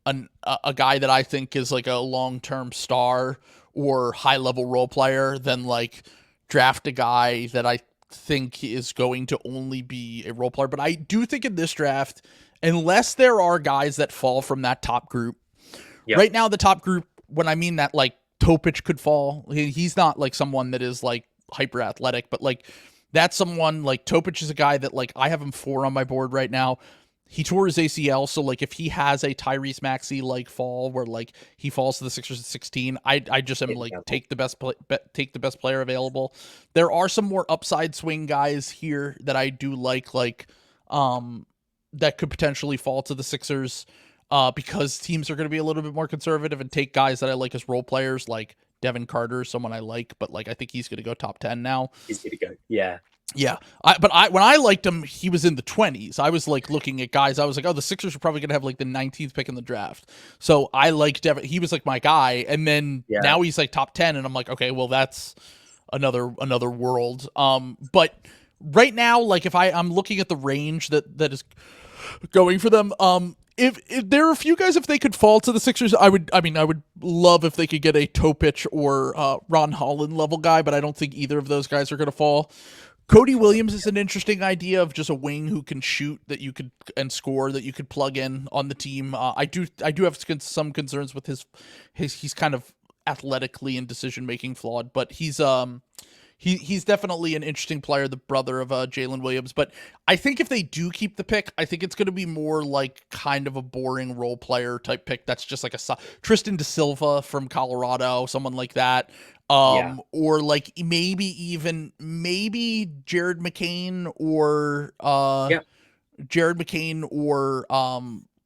[SPEAKER 2] a guy that I think is like a long-term star or high-level role player than like draft a guy that I think is going to only be a role player. But I do think in this draft, unless there are guys that fall from that top group, right now the top group, when I mean that, like Topic could fall. He's not like someone that is like hyper athletic, but like that's someone like Topic is a guy that like I have him 4 on my board right now. He tore his ACL, so like if he has a Tyrese Maxey like fall where like he falls to the Sixers at 16, I just am like take the best player available. There are some more upside swing guys here that I do like that could potentially fall to the Sixers because teams are going to be a little bit more conservative and take guys that I like as role players, like Devin Carter, someone I like, but like I think he's going to go top 10 now.
[SPEAKER 1] He's going to go, yeah.
[SPEAKER 2] Yeah, when I liked him, he was in the 20s. I was like looking at guys. I was like, oh, the Sixers are probably going to have like the 19th pick in the draft. So I like Devin. He was like my guy, and then now he's like top 10, and I'm like, okay, well that's another world. But right now, like if I'm looking at the range that is going for them, if there are a few guys, if they could fall to the Sixers, I would love if they could get a Topic or Ron Holland level guy, but I don't think either of those guys are going to fall. Cody Williams is an interesting idea of just a wing who can shoot that you could and score that you could plug in on the team. I do have some concerns with his he's kind of athletically and decision making flawed, but he's definitely an interesting player, the brother of Jalen Williams. But I think if they do keep the pick, I think it's going to be more like kind of a boring role player type pick. That's just like Tristan Da Silva from Colorado, someone like that. Or like maybe Jared McCain or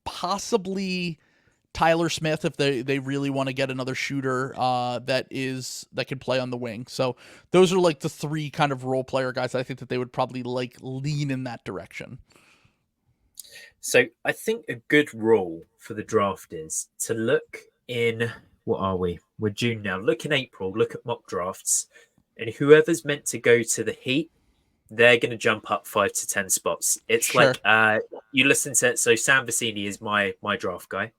[SPEAKER 2] possibly Tyler Smith if they really want to get another shooter that can play on the wing. So those are like the 3 kind of role player guys. I think that they would probably like lean in that direction.
[SPEAKER 1] So I think a good rule for the draft is to look in, what are we? We're June now. Look in April, look at mock drafts, and whoever's meant to go to the Heat, they're going to jump up 5 to 10 spots. It's like you listen to it. So Sam Vecini is my draft guy.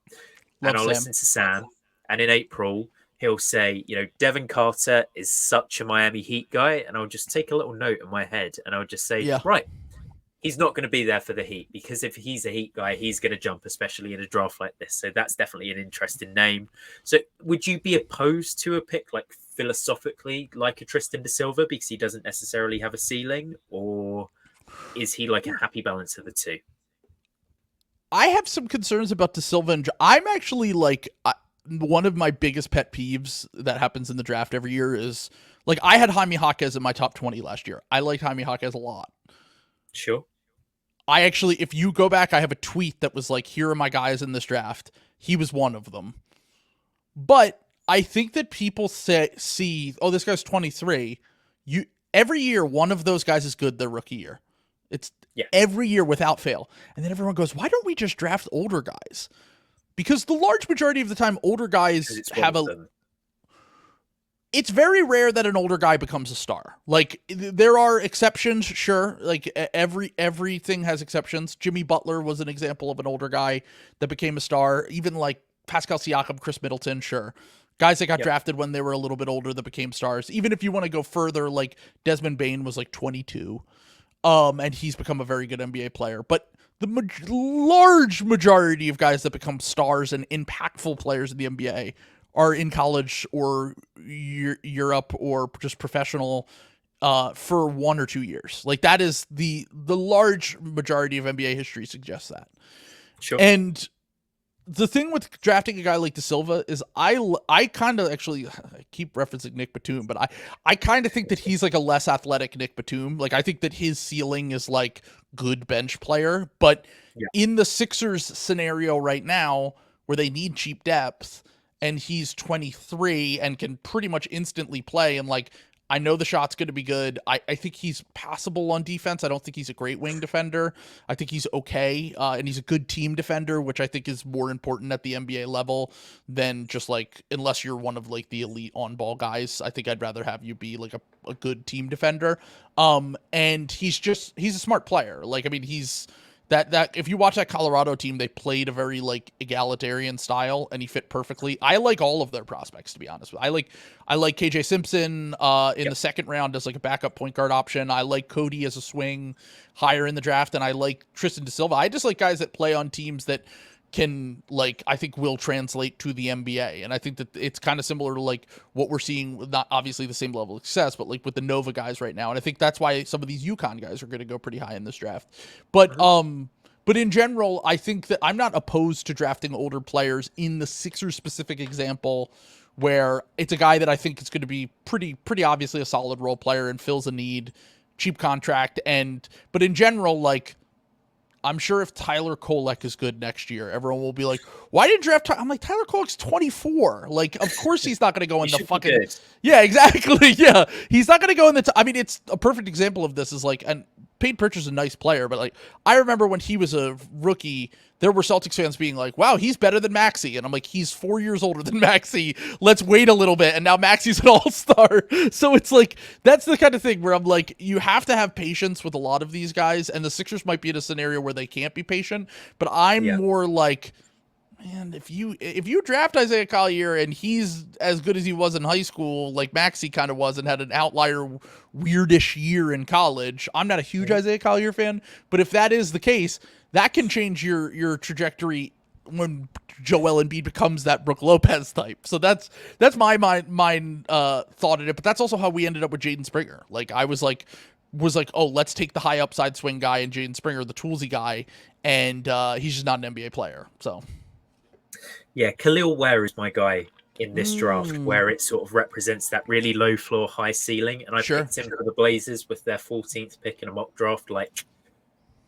[SPEAKER 1] And I'll listen to Sam. And in April, he'll say, Devin Carter is such a Miami Heat guy. And I'll just take a little note in my head. And I'll just say, right, he's not going to be there for the Heat. Because if he's a Heat guy, he's going to jump, especially in a draft like this. So that's definitely an interesting name. So would you be opposed to a pick like philosophically like a Tristan Da Silva because he doesn't necessarily have a ceiling? Or is he like a happy balance of the two?
[SPEAKER 2] I have some concerns about Da Silva, and I'm actually like one of my biggest pet peeves that happens in the draft every year is like I had Jaime Jaquez in my top 20 last year. I liked Jaime Jaquez a lot.
[SPEAKER 1] Sure.
[SPEAKER 2] I actually, if you go back, I have a tweet that was like, here are my guys in this draft. He was one of them. But I think that people see, oh, this guy's 23. Every year, one of those guys is good their rookie year. It's every year without fail. And then everyone goes, why don't we just draft older guys? Because the large majority of the time, older guys have it's very rare that an older guy becomes a star. Like there are exceptions, sure. Like everything has exceptions. Jimmy Butler was an example of an older guy that became a star. Even like Pascal Siakam, Chris Middleton, sure. Guys that got drafted when they were a little bit older that became stars. Even if you want to go further, like Desmond Bane was like 22. And he's become a very good NBA player. But the large majority of guys that become stars and impactful players in the NBA are in college or Europe or just professional for 1 or 2 years. Like that is the large majority of NBA history suggests that.
[SPEAKER 1] Sure.
[SPEAKER 2] And the thing with drafting a guy like De Silva is I kind of actually I keep referencing Nic Batum, but I kind of think that he's like a less athletic Nic Batum. Like I think that his ceiling is like good bench player, but
[SPEAKER 1] Yeah.
[SPEAKER 2] in the Sixers scenario right now where they need cheap depth and he's 23 and can pretty much instantly play and like I know the shot's going to be good. I think he's passable on defense. I don't think he's a great wing defender. I think he's okay, and he's a good team defender, which I think is more important at the NBA level than just like, unless you're one of like the elite on-ball guys. I think I'd rather have you be like a good team defender. And he's a smart player. Like, I mean, he's that if you watch that Colorado team, they played a very like egalitarian style, and he fit perfectly. I like all of their prospects, to be honest with you. I like KJ Simpson in the second round as like a backup point guard option. I like Cody as a swing higher in the draft, and I like Tristan Da Silva. I just like guys that play on teams that can like I think will translate to the NBA. And I think that it's kind of similar to like what we're seeing, not obviously the same level of success, but like with the Nova guys right now. And I think that's why some of these UConn guys are going to go pretty high in this draft. But in general, I think that I'm not opposed to drafting older players in the Sixers specific example where it's a guy that I think is going to be pretty obviously a solid role player and fills a need, cheap contract. But in general, like I'm sure if Tyler Kolek is good next year, everyone will be like, why didn't you draft I'm like, Tyler Kolek's 24. Like, of course he's not going to go in the fucking... Yeah, exactly. Yeah. He's not going to go in the... I mean, it's a perfect example of this is like... And Peyton Pritchard's a nice player, but like, I remember when he was a rookie, there were Celtics fans being like, wow, he's better than Maxey. And I'm like, he's 4 years older than Maxey. Let's wait a little bit. And now Maxey's an all-star. So it's like, that's the kind of thing where I'm like, you have to have patience with a lot of these guys. And the Sixers might be in a scenario where they can't be patient. But I'm more like, man, if you draft Isaiah Collier and he's as good as he was in high school, like Maxey kind of was and had an outlier weirdish year in college, I'm not a huge Isaiah Collier fan, but if that is the case, that can change your trajectory when Joel Embiid becomes that Brook Lopez type. So that's my mind thought in it, but that's also how we ended up with Jaden Springer. Like I was like, oh, let's take the high upside swing guy and Jaden Springer, the toolsy guy, and he's just not an NBA player. So
[SPEAKER 1] yeah, Khalil Ware is my guy in this draft, where it sort of represents that really low floor, high ceiling. And I picked him for the Blazers with their 14th pick in a mock draft like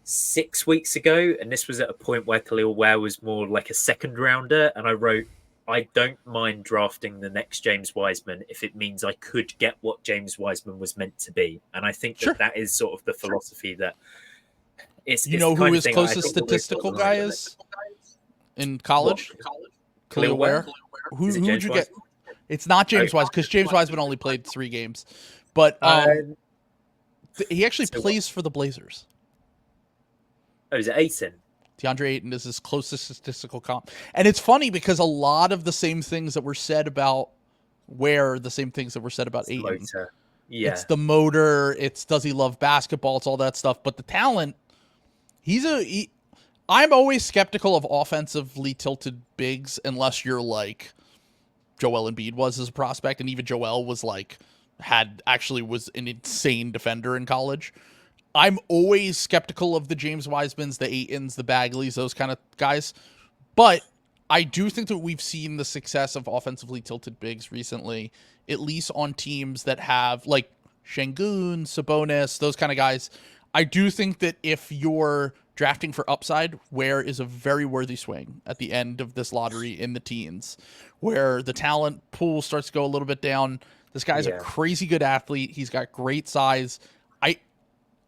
[SPEAKER 1] 6 weeks ago. And this was at a point where Khalil Ware was more like a second rounder. And I wrote, I don't mind drafting the next James Wiseman if it means I could get what James Wiseman was meant to be. And I think that is sort of the philosophy that it's...
[SPEAKER 2] You know who his closest statistical guy is in college? Khalil Ware. Who'd you get? It's not James Wiseman because James Wiseman only played 3 games, but he actually plays for the Blazers.
[SPEAKER 1] Oh, is it Ayton?
[SPEAKER 2] DeAndre Ayton is his closest statistical comp, and it's funny because a lot of the same things that were said about Ware, the same things that were said about Ayton.
[SPEAKER 1] Yeah,
[SPEAKER 2] it's the motor. It's does he love basketball? It's all that stuff. But the talent, I'm always skeptical of offensively tilted bigs unless you're like Joel Embiid was as a prospect, and even Joel was like was an insane defender in college. I'm always skeptical of the James Wisemans, the Aytons, the Bagleys, those kind of guys. But I do think that we've seen the success of offensively tilted bigs recently, at least on teams that have like Şengün, Sabonis, those kind of guys. I do think that if you're drafting for upside, Ware is a very worthy swing at the end of this lottery in the teens, where the talent pool starts to go a little bit down. This guy's a crazy good athlete. He's got great size.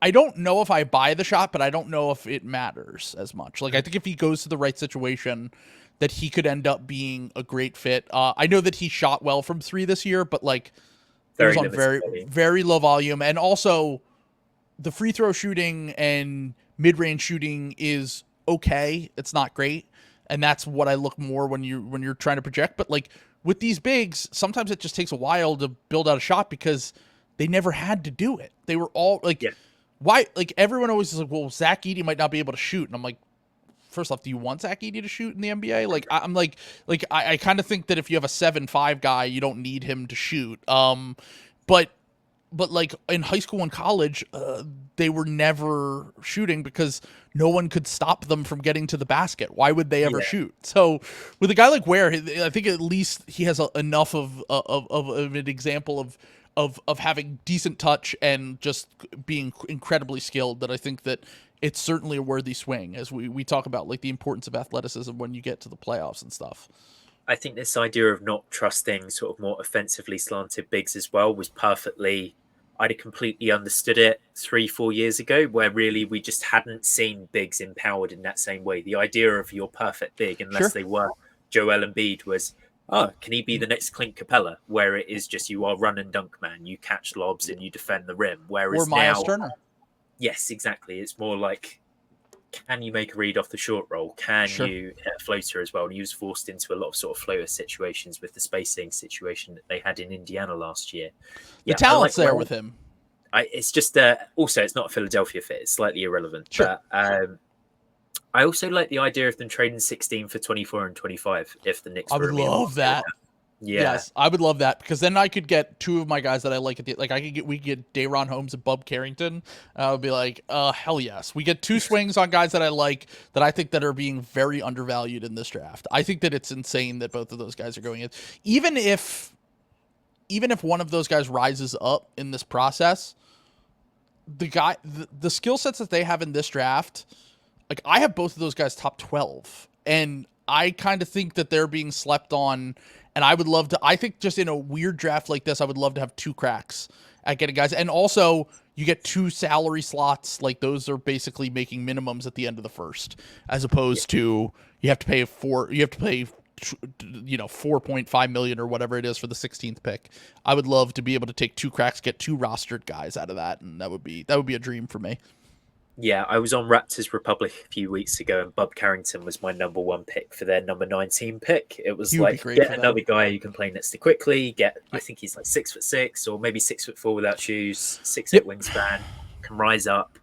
[SPEAKER 2] I don't know if I buy the shot, but I don't know if it matters as much. Like, I think if he goes to the right situation, that he could end up being a great fit. I know that he shot well from 3 this year, but like it was on very low volume. And also the free throw shooting and mid-range shooting is okay. It's not great. And that's what I look more when you're trying to project. But like with these bigs, sometimes it just takes a while to build out a shot because they never had to do it. They were all like, why? Like everyone always is like, well, Zach Edey might not be able to shoot. And I'm like, first off, do you want Zach Edey to shoot in the NBA? Like, I'm like I kind of think that if you have a 7'5" guy, you don't need him to shoot. But but like in high school and college, they were never shooting because no one could stop them from getting to the basket. Why would they ever
[SPEAKER 1] Yeah.
[SPEAKER 2] shoot? So with a guy like Ware, I think at least he has enough of an example of having decent touch and just being incredibly skilled that I think that it's certainly a worthy swing as we talk about like the importance of athleticism when you get to the playoffs and stuff.
[SPEAKER 1] I think this idea of not trusting sort of more offensively slanted bigs as well was perfectly. I'd have completely understood it 3-4 years ago, where really we just hadn't seen bigs empowered in that same way. The idea of your perfect big, unless
[SPEAKER 2] Sure.
[SPEAKER 1] they were Joel Embiid, was, oh, can he be the next Clint Capella? Where it is just you are run and dunk man, you catch lobs and you defend the rim.
[SPEAKER 2] Or
[SPEAKER 1] Whereas
[SPEAKER 2] Miles
[SPEAKER 1] now,
[SPEAKER 2] Turner.
[SPEAKER 1] yes, exactly. It's more like, can you make a read off the short roll? Can
[SPEAKER 2] Sure.
[SPEAKER 1] you hit a floater as well? And he was forced into a lot of sort of floater situations with the spacing situation that they had in Indiana last year.
[SPEAKER 2] The
[SPEAKER 1] Yeah, I
[SPEAKER 2] talent's
[SPEAKER 1] like
[SPEAKER 2] there
[SPEAKER 1] Ware.
[SPEAKER 2] with him.
[SPEAKER 1] It's just also it's not a Philadelphia fit. It's slightly irrelevant.
[SPEAKER 2] Sure.
[SPEAKER 1] But I also like the idea of them trading 16 for 24 and 25 if the Knicks
[SPEAKER 2] I
[SPEAKER 1] were
[SPEAKER 2] would love that.
[SPEAKER 1] Yeah.
[SPEAKER 2] Yes, I would love that because then I could get two of my guys that I like at the like we could get Dayron Holmes and Bub Carrington. I would be like, hell yes. We get two swings on guys that I like that I think that are being very undervalued in this draft. I think that it's insane that both of those guys are going in. Even if one of those guys rises up in this process, the skill sets that they have in this draft, like I have both of those guys top 12, and I kind of think that they're being slept on. And I would love to, I think just in a weird draft like this, I would love to have two cracks at getting guys. And also, you get two salary slots. Like those are basically making minimums at the end of the first, as opposed to you have to pay 4.5 million or whatever it is for the 16th pick. I would love to be able to take two cracks, get two rostered guys out of that. And that would be a dream for me.
[SPEAKER 1] Yeah, I was on Raptors Republic a few weeks ago, and Bub Carrington was my number one pick for their number 19 pick. It was
[SPEAKER 2] He would be
[SPEAKER 1] like,
[SPEAKER 2] great
[SPEAKER 1] get
[SPEAKER 2] for them.
[SPEAKER 1] another guy who can play next to quickly. I think he's like 6'6" or maybe 6'4" without shoes, 6'8" wingspan, can rise up.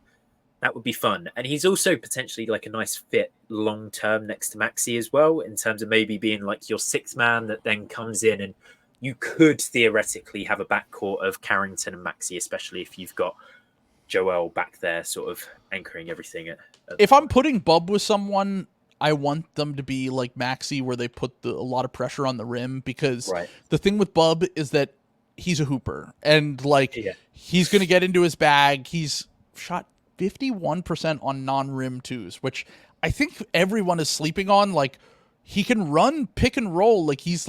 [SPEAKER 1] That would be fun. And he's also potentially like a nice fit long term next to Maxey as well, in terms of maybe being like your sixth man that then comes in, and you could theoretically have a backcourt of Carrington and Maxey, especially if you've got Joel back there sort of anchoring everything.
[SPEAKER 2] If I'm putting Bub with someone, I want them to be like Maxey, where they put a lot of pressure on the rim, because the thing with Bub is that he's a hooper, and like he's going to get into his bag. He's shot 51% on non-rim twos, which I think everyone is sleeping on. Like he can run pick and roll. He's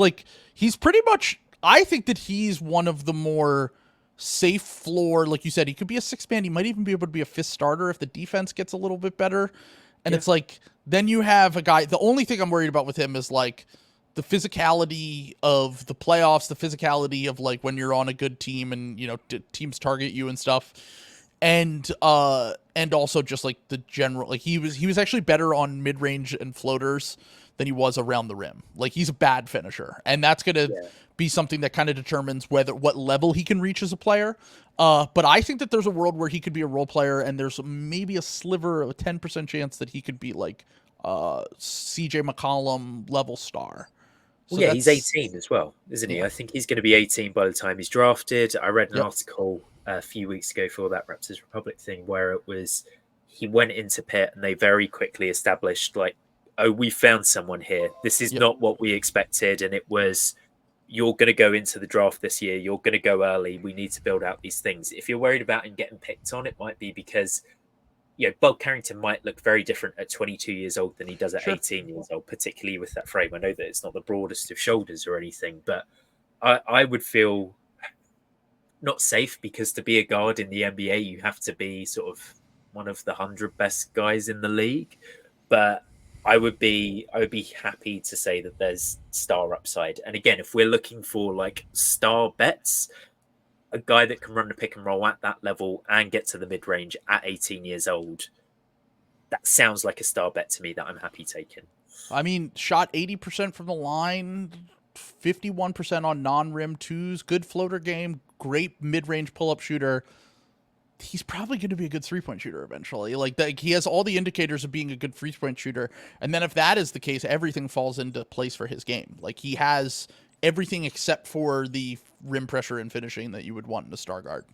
[SPEAKER 2] pretty much, I think that he's one of the more safe floor. Like you said, he could be a six man. He might even be able to be a fifth starter if the defense gets a little bit better. And it's like, then you have a guy, the only thing I'm worried about with him is like the physicality of the playoffs, the physicality of like when you're on a good team and, you know, teams target you and stuff. And also just like the general, like he was actually better on mid range and floaters than he was around the rim. Like he's a bad finisher, and that's going to be something that kind of determines what level he can reach as a player. But I think that there's a world where he could be a role player, and there's maybe a sliver of a 10% chance that he could be like CJ McCollum level star.
[SPEAKER 1] So he's 18 as well, isn't he? I think he's going to be 18 by the time he's drafted. I read an article a few weeks ago for that Raptors Republic thing where it was he went into Pitt and they very quickly established like, oh, we found someone here. This is not what we expected. And it was, you're going to go into the draft this year. You're going to go early. We need to build out these things. If you're worried about him getting picked on, it might be because, you know, Bub Carrington might look very different at 22 years old than he does at 18 years old, particularly with that frame. I know that it's not the broadest of shoulders or anything, but I would feel not safe, because to be a guard in the NBA, you have to be sort of one of the 100 best guys in the league. But I would be happy to say that there's star upside. And again, if we're looking for like star bets, a guy that can run the pick and roll at that level and get to the mid range at 18 years old, that sounds like a star bet to me that I'm happy taking.
[SPEAKER 2] I mean, shot 80% from the line, 51% on non-rim twos, good floater game, great mid-range pull-up shooter. He's probably going to be a good three-point shooter eventually. Like that, he has all the indicators of being a good three-point shooter. And then if that is the case, everything falls into place for his game. Like he has everything except for the rim pressure and finishing that you would want in a star guard.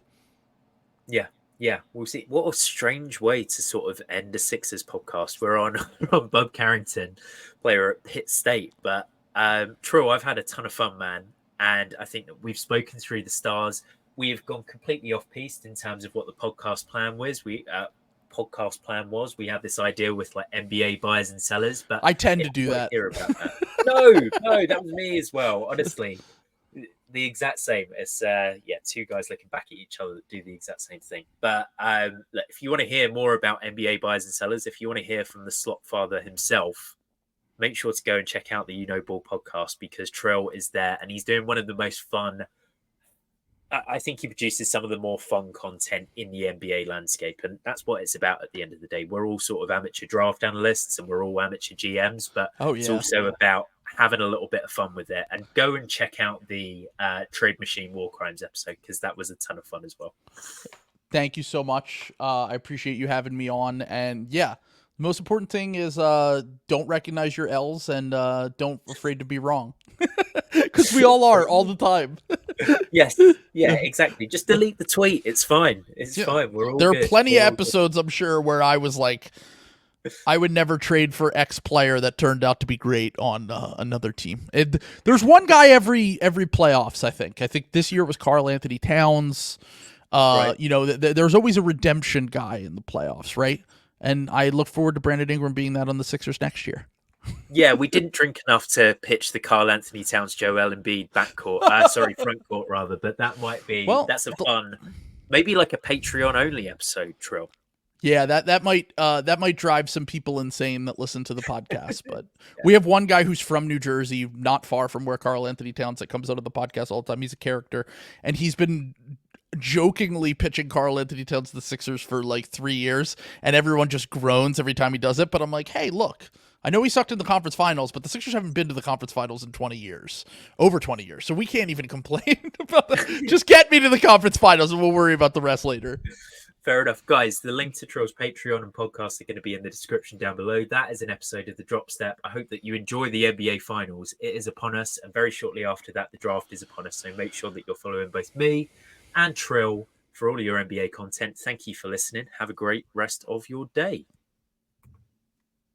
[SPEAKER 1] Yeah, we'll see. What a strange way to sort of end a Sixers podcast. We're on, on Bub Carrington, player at Pitt State. But Trill, I've had a ton of fun, man. And I think that we've spoken through the stars. We've gone completely off piste in terms of what the podcast plan was. We had this idea with like NBA buyers and sellers, but
[SPEAKER 2] I tend to do that.
[SPEAKER 1] Hear about that. No, that was me as well. Honestly, the exact same. It's two guys looking back at each other that do the exact same thing. But look, if you want to hear more about NBA buyers and sellers, if you want to hear from the Slopfather himself, make sure to go and check out the You Know Ball podcast, because Trill is there and he's doing one of the most fun. I think he produces some of the more fun content in the NBA landscape, and that's what it's about at the end of the day. We're all sort of amateur draft analysts and we're all amateur GMs, but it's also about having a little bit of fun with it. And go and check out the Trade Machine War Crimes episode, because that was a ton of fun as well.
[SPEAKER 2] Thank you so much. I appreciate you having me on. And yeah, the most important thing is don't recognize your L's and don't afraid to be wrong. Because we all are all the time.
[SPEAKER 1] Yes. Yeah, exactly. Just delete the tweet. It's fine. It's fine. We're all
[SPEAKER 2] There
[SPEAKER 1] good.
[SPEAKER 2] are plenty of episodes, I'm sure, where I was like, I would never trade for X player that turned out to be great on another team. There's one guy every playoffs, I think. I think this year it was Karl Anthony Towns.
[SPEAKER 1] Right.
[SPEAKER 2] You know, there's always a redemption guy in the playoffs, right? And I look forward to Brandon Ingram being that on the Sixers next year.
[SPEAKER 1] Yeah, we didn't drink enough to pitch the Karl Anthony Towns, Joel Embiid backcourt. Front court rather. But that might be that's a fun, maybe like a Patreon only episode, Trill.
[SPEAKER 2] Yeah, that might drive some people insane that listen to the podcast. But we have one guy who's from New Jersey, not far from where Karl Anthony Towns, that comes out of the podcast all the time. He's a character, and he's been jokingly pitching Karl Anthony Towns to the Sixers for like 3 years, and everyone just groans every time he does it. But I'm like, hey, look, I know he sucked in the conference finals, but the Sixers haven't been to the conference finals in 20 years, over 20 years. So we can't even complain about that. Just get me to the conference finals and we'll worry about the rest later.
[SPEAKER 1] Fair enough. Guys, the link to Trill's Patreon and podcast are going to be in the description down below. That is an episode of The Drop Step. I hope that you enjoy the NBA Finals. It is upon us, and very shortly after that, the draft is upon us. So make sure that you're following both me and Trill for all of your NBA content. Thank you for listening. Have a great rest of your day.